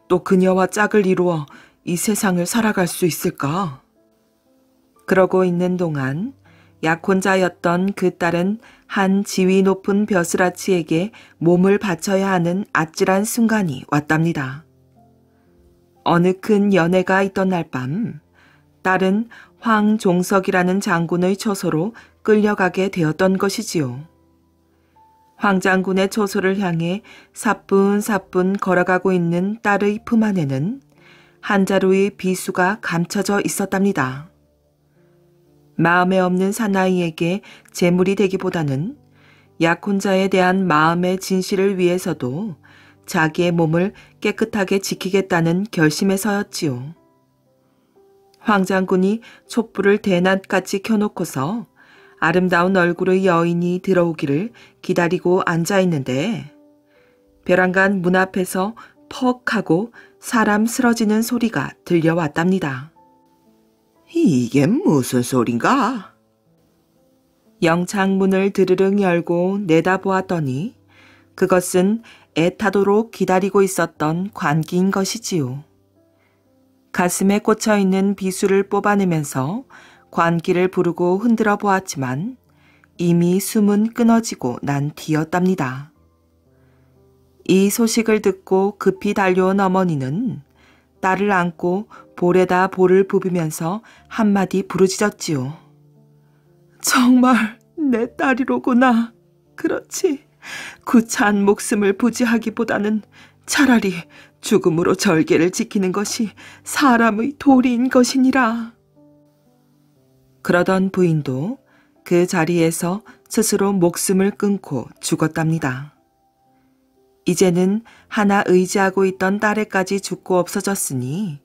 또 그녀와 짝을 이루어 이 세상을 살아갈 수 있을까? 그러고 있는 동안 약혼자였던 그 딸은 한 지위 높은 벼슬아치에게 몸을 바쳐야 하는 아찔한 순간이 왔답니다. 어느 큰 연회가 있던 날 밤, 딸은 황종석이라는 장군의 처소로 끌려가게 되었던 것이지요. 황 장군의 처소를 향해 사뿐사뿐 걸어가고 있는 딸의 품 안에는 한 자루의 비수가 감춰져 있었답니다. 마음에 없는 사나이에게 재물이 되기보다는 약혼자에 대한 마음의 진실을 위해서도 자기의 몸을 깨끗하게 지키겠다는 결심에서였지요. 황 장군이 촛불을 대낮같이 켜놓고서 아름다운 얼굴의 여인이 들어오기를 기다리고 앉아있는데 벼랑간 문 앞에서 퍽 하고 사람 쓰러지는 소리가 들려왔답니다. 이게 무슨 소린가? 영창문을 드르릉 열고 내다보았더니 그것은 애타도록 기다리고 있었던 관기인 것이지요. 가슴에 꽂혀있는 비수를 뽑아내면서 관기를 부르고 흔들어 보았지만 이미 숨은 끊어지고 난 뒤였답니다. 이 소식을 듣고 급히 달려온 어머니는 딸을 안고 볼에다 볼을 부비면서 한마디 부르짖었지요. 정말 내 딸이로구나. 그렇지. 구차한 목숨을 부지하기보다는 차라리 죽음으로 절개를 지키는 것이 사람의 도리인 것이니라. 그러던 부인도 그 자리에서 스스로 목숨을 끊고 죽었답니다. 이제는 하나 의지하고 있던 딸에까지 죽고 없어졌으니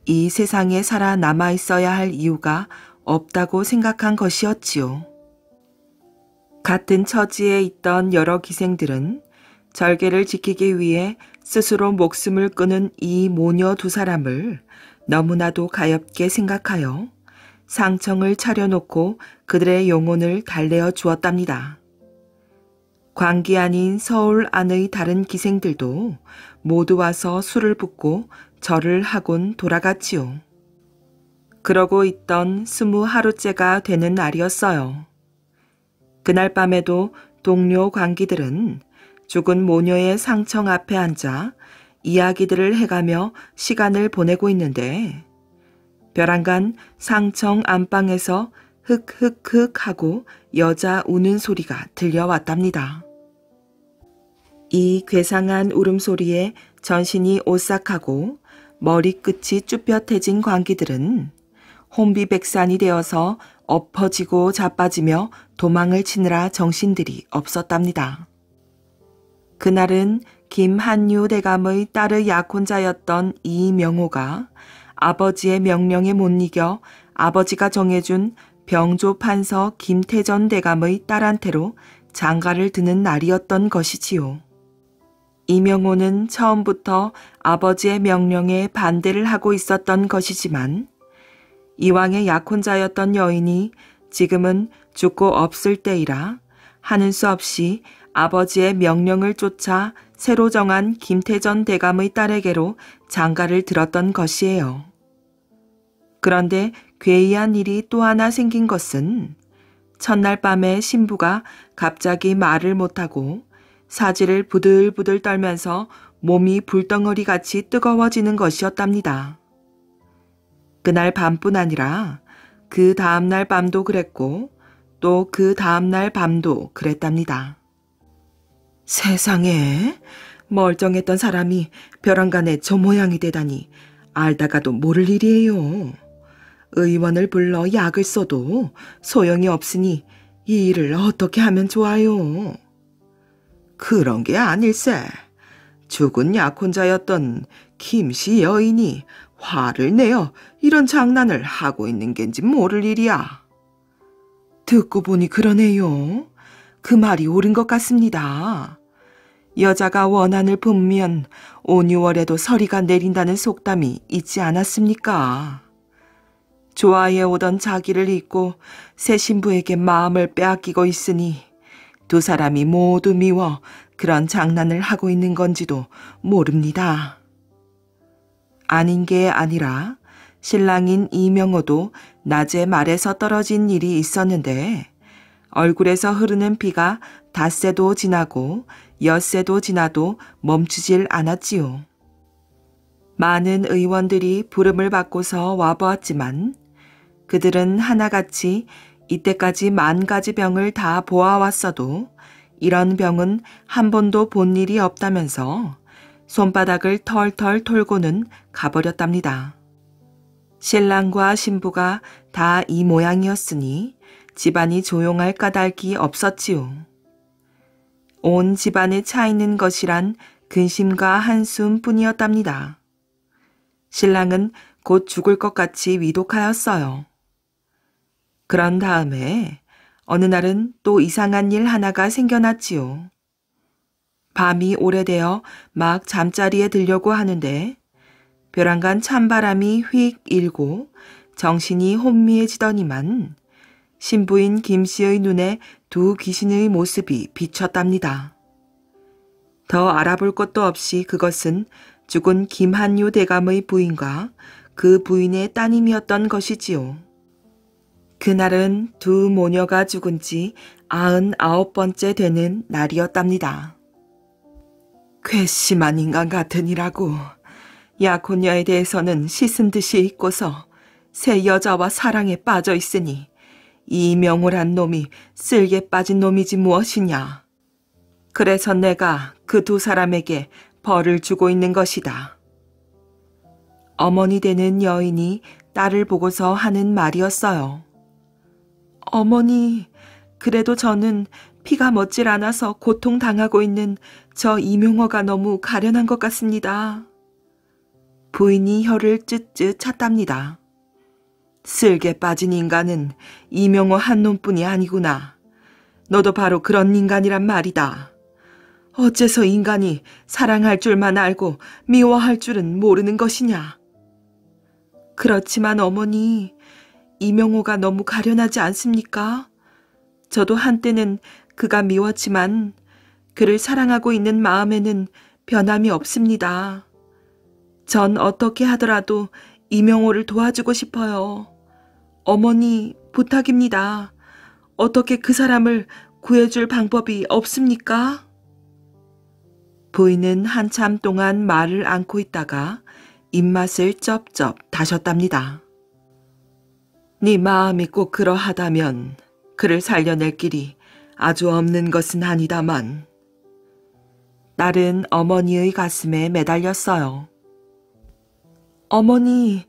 이 세상에 살아남아 있어야 할 이유가 없다고 생각한 것이었지요. 같은 처지에 있던 여러 기생들은 절개를 지키기 위해 스스로 목숨을 끊은 이 모녀 두 사람을 너무나도 가엾게 생각하여 상청을 차려놓고 그들의 영혼을 달래어 주었답니다. 광기 아닌 서울 안의 다른 기생들도 모두 와서 술을 붓고 절을 하곤 돌아갔지요. 그러고 있던 20하루째가 되는 날이었어요. 그날 밤에도 동료 광기들은 죽은 모녀의 상청 앞에 앉아 이야기들을 해가며 시간을 보내고 있는데 벼랑간 상청 안방에서 흑흑흑 하고 여자 우는 소리가 들려왔답니다. 이 괴상한 울음소리에 전신이 오싹하고 머리끝이 쭈뼛해진 광기들은 혼비백산이 되어서 엎어지고 자빠지며 도망을 치느라 정신들이 없었답니다. 그날은 김한유 대감의 딸의 약혼자였던 이명호가 아버지의 명령에 못 이겨 아버지가 정해준 병조 판서 김태전 대감의 딸한테로 장가를 드는 날이었던 것이지요. 이명호는 처음부터 아버지의 명령에 반대를 하고 있었던 것이지만 이왕의 약혼자였던 여인이 지금은 죽고 없을 때이라 하는 수 없이 아버지의 명령을 쫓아 새로 정한 김태전 대감의 딸에게로 장가를 들었던 것이에요. 그런데 괴이한 일이 또 하나 생긴 것은 첫날 밤에 신부가 갑자기 말을 못하고 사지를 부들부들 떨면서 몸이 불덩어리같이 뜨거워지는 것이었답니다. 그날 밤뿐 아니라 그 다음날 밤도 그랬고 또 그 다음날 밤도 그랬답니다. 세상에, 멀쩡했던 사람이 벼랑간에 저 모양이 되다니 알다가도 모를 일이에요. 의원을 불러 약을 써도 소용이 없으니 이 일을 어떻게 하면 좋아요? 그런 게 아닐세. 죽은 약혼자였던 김씨 여인이 화를 내어 이런 장난을 하고 있는 겐지 모를 일이야. 듣고 보니 그러네요. 그 말이 옳은 것 같습니다. 여자가 원한을 품으면 5, 6월에도 서리가 내린다는 속담이 있지 않았습니까? 좋아해 오던 자기를 잊고 새 신부에게 마음을 빼앗기고 있으니 두 사람이 모두 미워 그런 장난을 하고 있는 건지도 모릅니다. 아닌 게 아니라 신랑인 이명호도 낮에 말에서 떨어진 일이 있었는데 얼굴에서 흐르는 피가 닷새도 지나고 엿새도 지나도 멈추질 않았지요. 많은 의원들이 부름을 받고서 와보았지만 그들은 하나같이 이때까지 10,000가지 병을 다 보아왔어도 이런 병은 한 번도 본 일이 없다면서 손바닥을 털털 털고는 가버렸답니다. 신랑과 신부가 다 이 모양이었으니 집안이 조용할 까닭이 없었지요. 온 집안에 차 있는 것이란 근심과 한숨뿐이었답니다. 신랑은 곧 죽을 것 같이 위독하였어요. 그런 다음에 어느 날은 또 이상한 일 하나가 생겨났지요. 밤이 오래되어 막 잠자리에 들려고 하는데 벼랑간 찬바람이 휙 일고 정신이 혼미해지더니만 신부인 김씨의 눈에 두 귀신의 모습이 비쳤답니다. 더 알아볼 것도 없이 그것은 죽은 김한유 대감의 부인과 그 부인의 따님이었던 것이지요. 그날은 두 모녀가 죽은 지 99번째 되는 날이었답니다. 괘씸한 인간 같으니라고 약혼녀에 대해서는 씻은 듯이 잊고서 새 여자와 사랑에 빠져 있으니 이명호란 놈이 쓸개 빠진 놈이지 무엇이냐. 그래서 내가 그 두 사람에게 벌을 주고 있는 것이다. 어머니 되는 여인이 딸을 보고서 하는 말이었어요. 어머니, 그래도 저는 피가 멎질 않아서 고통당하고 있는 저 이명호가 너무 가련한 것 같습니다. 부인이 혀를 쯧쯧 찼답니다. 쓸개 빠진 인간은 이명호 한 놈뿐이 아니구나. 너도 바로 그런 인간이란 말이다. 어째서 인간이 사랑할 줄만 알고 미워할 줄은 모르는 것이냐. 그렇지만 어머니, 이명호가 너무 가련하지 않습니까? 저도 한때는 그가 미웠지만 그를 사랑하고 있는 마음에는 변함이 없습니다. 전 어떻게 하더라도 이명호를 도와주고 싶어요. 어머니, 부탁입니다. 어떻게 그 사람을 구해줄 방법이 없습니까? 부인은 한참 동안 말을 안고 있다가 입맛을 쩝쩝 다셨답니다. 네 마음이 꼭 그러하다면 그를 살려낼 길이 아주 없는 것은 아니다만. 딸은 어머니의 가슴에 매달렸어요. 어머니,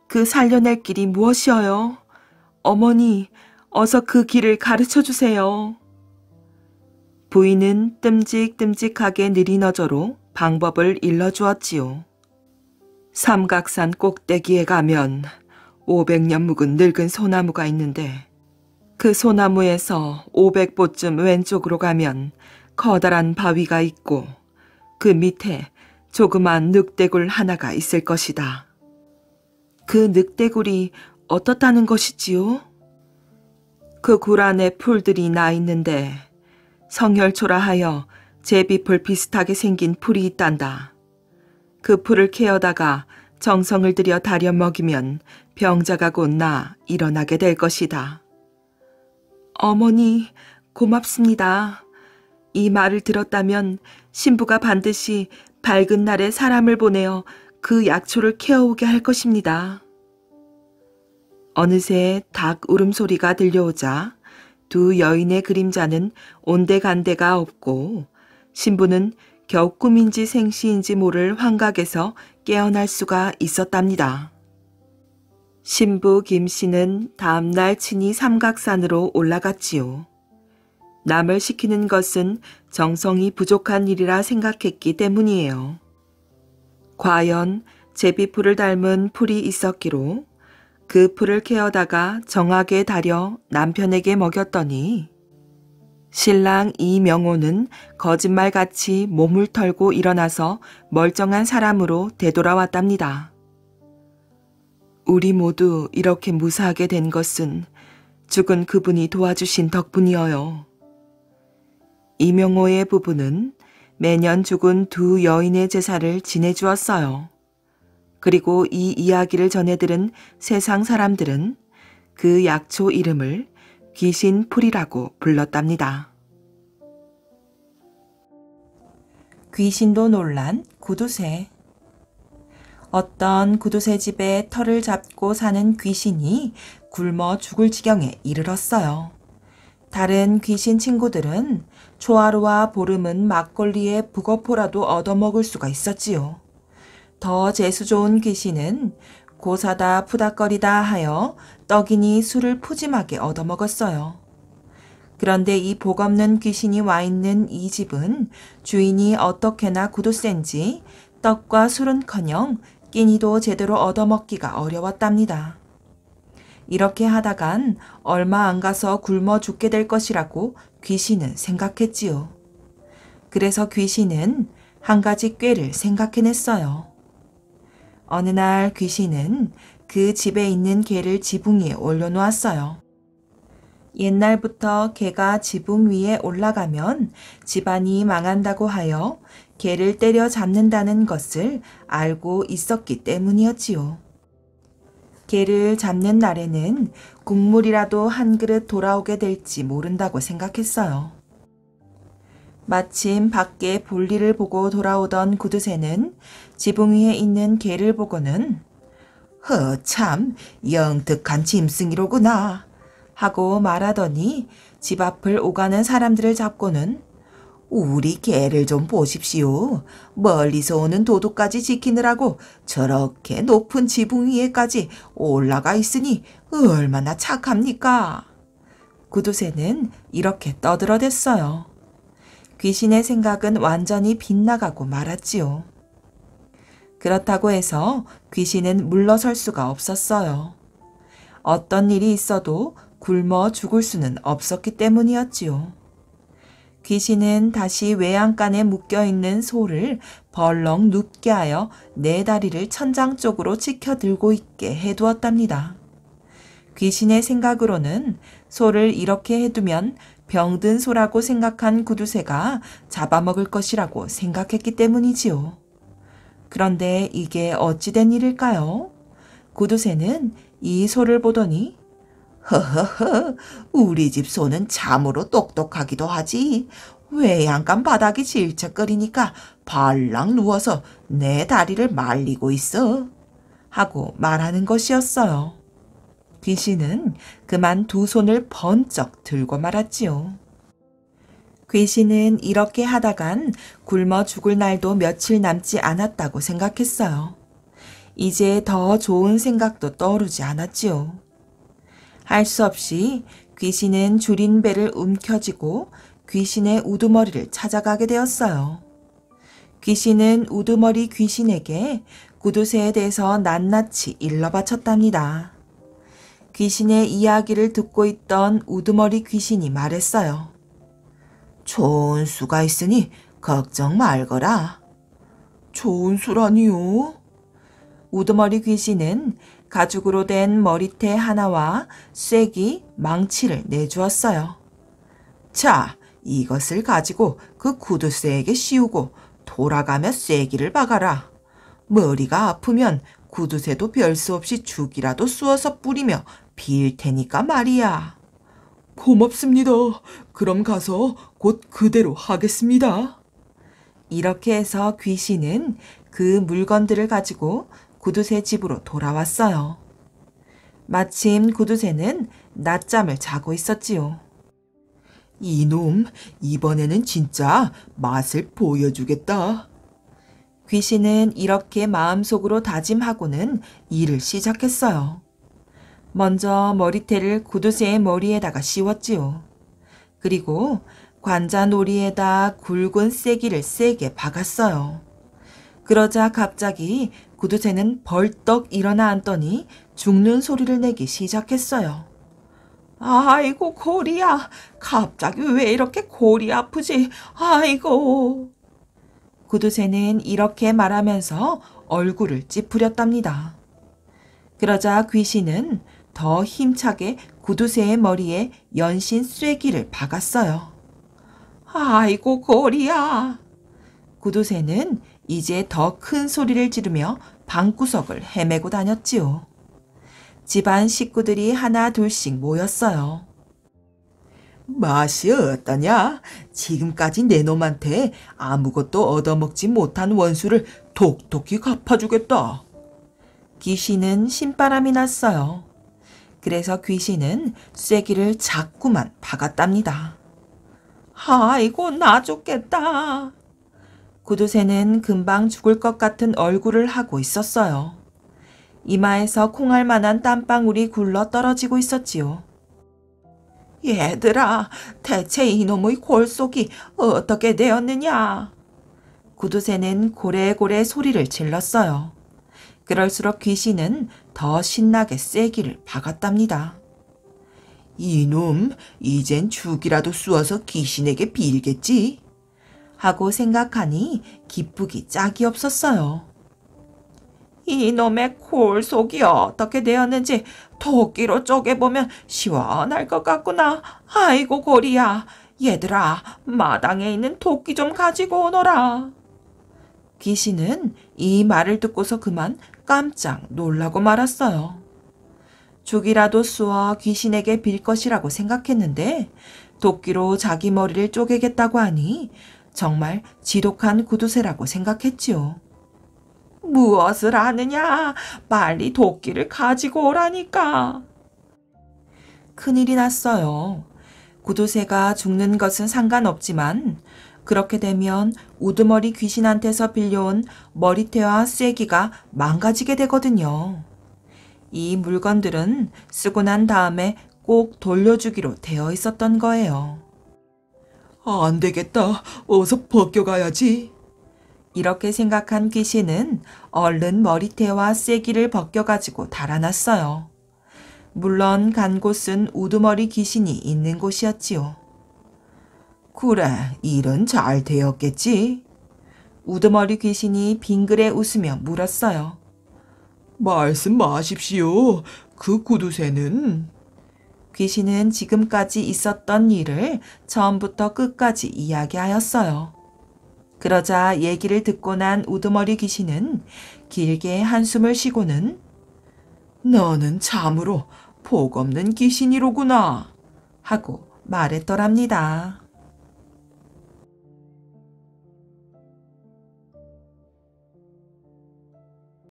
그 살려낼 길이 무엇이어요? 어머니, 어서 그 길을 가르쳐 주세요. 부인은 뜸직뜸직하게 느린 어조로 방법을 일러주었지요. 삼각산 꼭대기에 가면 500년 묵은 늙은 소나무가 있는데 그 소나무에서 500보쯤 왼쪽으로 가면 커다란 바위가 있고 그 밑에 조그만 늑대굴 하나가 있을 것이다. 그 늑대굴이 어떻다는 것이지요? 그 굴 안에 풀들이 나 있는데 성혈초라 하여 제비풀 비슷하게 생긴 풀이 있단다. 그 풀을 캐어다가 정성을 들여 다려 먹이면 병자가 곧 나 일어나게 될 것이다. 어머니, 고맙습니다. 이 말을 들었다면 신부가 반드시 밝은 날에 사람을 보내어 그 약초를 캐어오게 할 것입니다. 어느새 닭 울음소리가 들려오자 두 여인의 그림자는 온데간데가 없고 신부는 겨우 꿈인지 생시인지 모를 환각에서 깨어날 수가 있었답니다. 신부 김씨는 다음날 친히 삼각산으로 올라갔지요. 남을 시키는 것은 정성이 부족한 일이라 생각했기 때문이에요. 과연 제비풀을 닮은 풀이 있었기로 그 풀을 캐어다가 정하게 다려 남편에게 먹였더니 신랑 이명호는 거짓말같이 몸을 털고 일어나서 멀쩡한 사람으로 되돌아왔답니다. 우리 모두 이렇게 무사하게 된 것은 죽은 그분이 도와주신 덕분이어요. 이명호의 부부는 매년 죽은 두 여인의 제사를 지내주었어요. 그리고 이 이야기를 전해들은 세상 사람들은 그 약초 이름을 귀신풀이라고 불렀답니다. 귀신도 놀란 구두쇠. 어떤 구두쇠 집에 털을 잡고 사는 귀신이 굶어 죽을 지경에 이르렀어요. 다른 귀신 친구들은 초하루와 보름은 막걸리에 북어포라도 얻어먹을 수가 있었지요. 더 재수 좋은 귀신은 고사다 푸닥거리다 하여 떡이니 술을 푸짐하게 얻어먹었어요. 그런데 이 복없는 귀신이 와 있는 이 집은 주인이 어떻게나 구두센지 떡과 술은커녕 끼니도 제대로 얻어먹기가 어려웠답니다. 이렇게 하다간 얼마 안 가서 굶어 죽게 될 것이라고 귀신은 생각했지요. 그래서 귀신은 한 가지 꾀를 생각해냈어요. 어느 날 귀신은 그 집에 있는 개를 지붕 위에 올려놓았어요. 옛날부터 개가 지붕 위에 올라가면 집안이 망한다고 하여 개를 때려 잡는다는 것을 알고 있었기 때문이었지요. 개를 잡는 날에는 국물이라도 한 그릇 돌아오게 될지 모른다고 생각했어요. 마침 밖에 볼일을 보고 돌아오던 구두쇠는 지붕 위에 있는 개를 보고는 참 영특한 짐승이로구나 하고 말하더니 집 앞을 오가는 사람들을 잡고는 우리 개를 좀 보십시오. 멀리서 오는 도둑까지 지키느라고 저렇게 높은 지붕 위에까지 올라가 있으니 얼마나 착합니까? 구두쇠는 이렇게 떠들어댔어요. 귀신의 생각은 완전히 빗나가고 말았지요. 그렇다고 해서 귀신은 물러설 수가 없었어요. 어떤 일이 있어도 굶어 죽을 수는 없었기 때문이었지요. 귀신은 다시 외양간에 묶여있는 소를 벌렁 눕게 하여 네 다리를 천장 쪽으로 치켜 들고 있게 해두었답니다. 귀신의 생각으로는 소를 이렇게 해두면 병든 소라고 생각한 구두쇠가 잡아먹을 것이라고 생각했기 때문이지요. 그런데 이게 어찌된 일일까요? 구두쇠는 이 소를 보더니 허허허, 우리 집 소는 참으로 똑똑하기도 하지. 외양간 바닥이 질척거리니까 발랑 누워서 내 다리를 말리고 있어. 하고 말하는 것이었어요. 귀신은 그만 두 손을 번쩍 들고 말았지요. 귀신은 이렇게 하다간 굶어 죽을 날도 며칠 남지 않았다고 생각했어요. 이제 더 좋은 생각도 떠오르지 않았지요. 할 수 없이 귀신은 줄인 배를 움켜쥐고 귀신의 우두머리를 찾아가게 되었어요. 귀신은 우두머리 귀신에게 구두쇠에 대해서 낱낱이 일러바쳤답니다. 귀신의 이야기를 듣고 있던 우두머리 귀신이 말했어요. 좋은 수가 있으니 걱정 말거라. 좋은 수라니요? 우두머리 귀신은 가죽으로 된 머리태 하나와 쐐기, 망치를 내주었어요. 자, 이것을 가지고 그 구두쇠에게 씌우고 돌아가며 쐐기를 박아라. 머리가 아프면 구두쇠도 별 수 없이 죽이라도 쑤어서 뿌리며 빌 테니까 말이야. 고맙습니다. 그럼 가서 곧 그대로 하겠습니다. 이렇게 해서 귀신은 그 물건들을 가지고 구두쇠 집으로 돌아왔어요. 마침 구두쇠는 낮잠을 자고 있었지요. 이놈, 이번에는 진짜 맛을 보여주겠다. 귀신은 이렇게 마음속으로 다짐하고는 일을 시작했어요. 먼저 머리태를 구두쇠의 머리에다가 씌웠지요. 그리고 관자놀이에다 굵은 쐐기를 세게 박았어요. 그러자 갑자기 구두쇠는 벌떡 일어나 앉더니 죽는 소리를 내기 시작했어요. 아이고 골이야. 갑자기 왜 이렇게 골이 아프지? 아이고. 구두쇠는 이렇게 말하면서 얼굴을 찌푸렸답니다. 그러자 귀신은 더 힘차게 구두쇠의 머리에 연신 쐐기를 박았어요. 아이고 골이야. 구두쇠는 이제 더 큰 소리를 지르며 방구석을 헤매고 다녔지요. 집안 식구들이 하나 둘씩 모였어요. 맛이 어떠냐? 지금까지 내 놈한테 아무것도 얻어먹지 못한 원수를 톡톡히 갚아주겠다. 귀신은 신바람이 났어요. 그래서 귀신은 쐐기를 자꾸만 박았답니다. 아이고 나 죽겠다. 구두쇠는 금방 죽을 것 같은 얼굴을 하고 있었어요. 이마에서 콩알 만한 땀방울이 굴러 떨어지고 있었지요. 얘들아, 대체 이놈의 골속이 어떻게 되었느냐? 구두쇠는 고래고래 소리를 질렀어요. 그럴수록 귀신은 더 신나게 쐐기를 박았답니다. 이놈, 이젠 죽이라도 쑤어서 귀신에게 빌겠지? 하고 생각하니 기쁘기 짝이 없었어요. 이놈의 골속이 어떻게 되었는지 도끼로 쪼개보면 시원할 것 같구나. 아이고 골이야. 얘들아, 마당에 있는 도끼 좀 가지고 오너라. 귀신은 이 말을 듣고서 그만 깜짝 놀라고 말았어요. 죽이라도 쑤어 귀신에게 빌 것이라고 생각했는데 도끼로 자기 머리를 쪼개겠다고 하니 정말 지독한 구두쇠라고 생각했지요. 무엇을 하느냐? 빨리 도끼를 가지고 오라니까. 큰일이 났어요. 구두쇠가 죽는 것은 상관없지만 그렇게 되면 우두머리 귀신한테서 빌려온 머리태와 쐐기가 망가지게 되거든요. 이 물건들은 쓰고 난 다음에 꼭 돌려주기로 되어 있었던 거예요. 안 되겠다. 어서 벗겨가야지. 이렇게 생각한 귀신은 얼른 머리태와 쐐기를 벗겨가지고 달아났어요. 물론 간 곳은 우두머리 귀신이 있는 곳이었지요. 그래, 일은 잘 되었겠지? 우두머리 귀신이 빙그레 웃으며 물었어요. 말씀 마십시오. 그 구두쇠는? 귀신은 지금까지 있었던 일을 처음부터 끝까지 이야기하였어요. 그러자 얘기를 듣고 난 우두머리 귀신은 길게 한숨을 쉬고는 너는 참으로 복 없는 귀신이로구나 하고 말했더랍니다.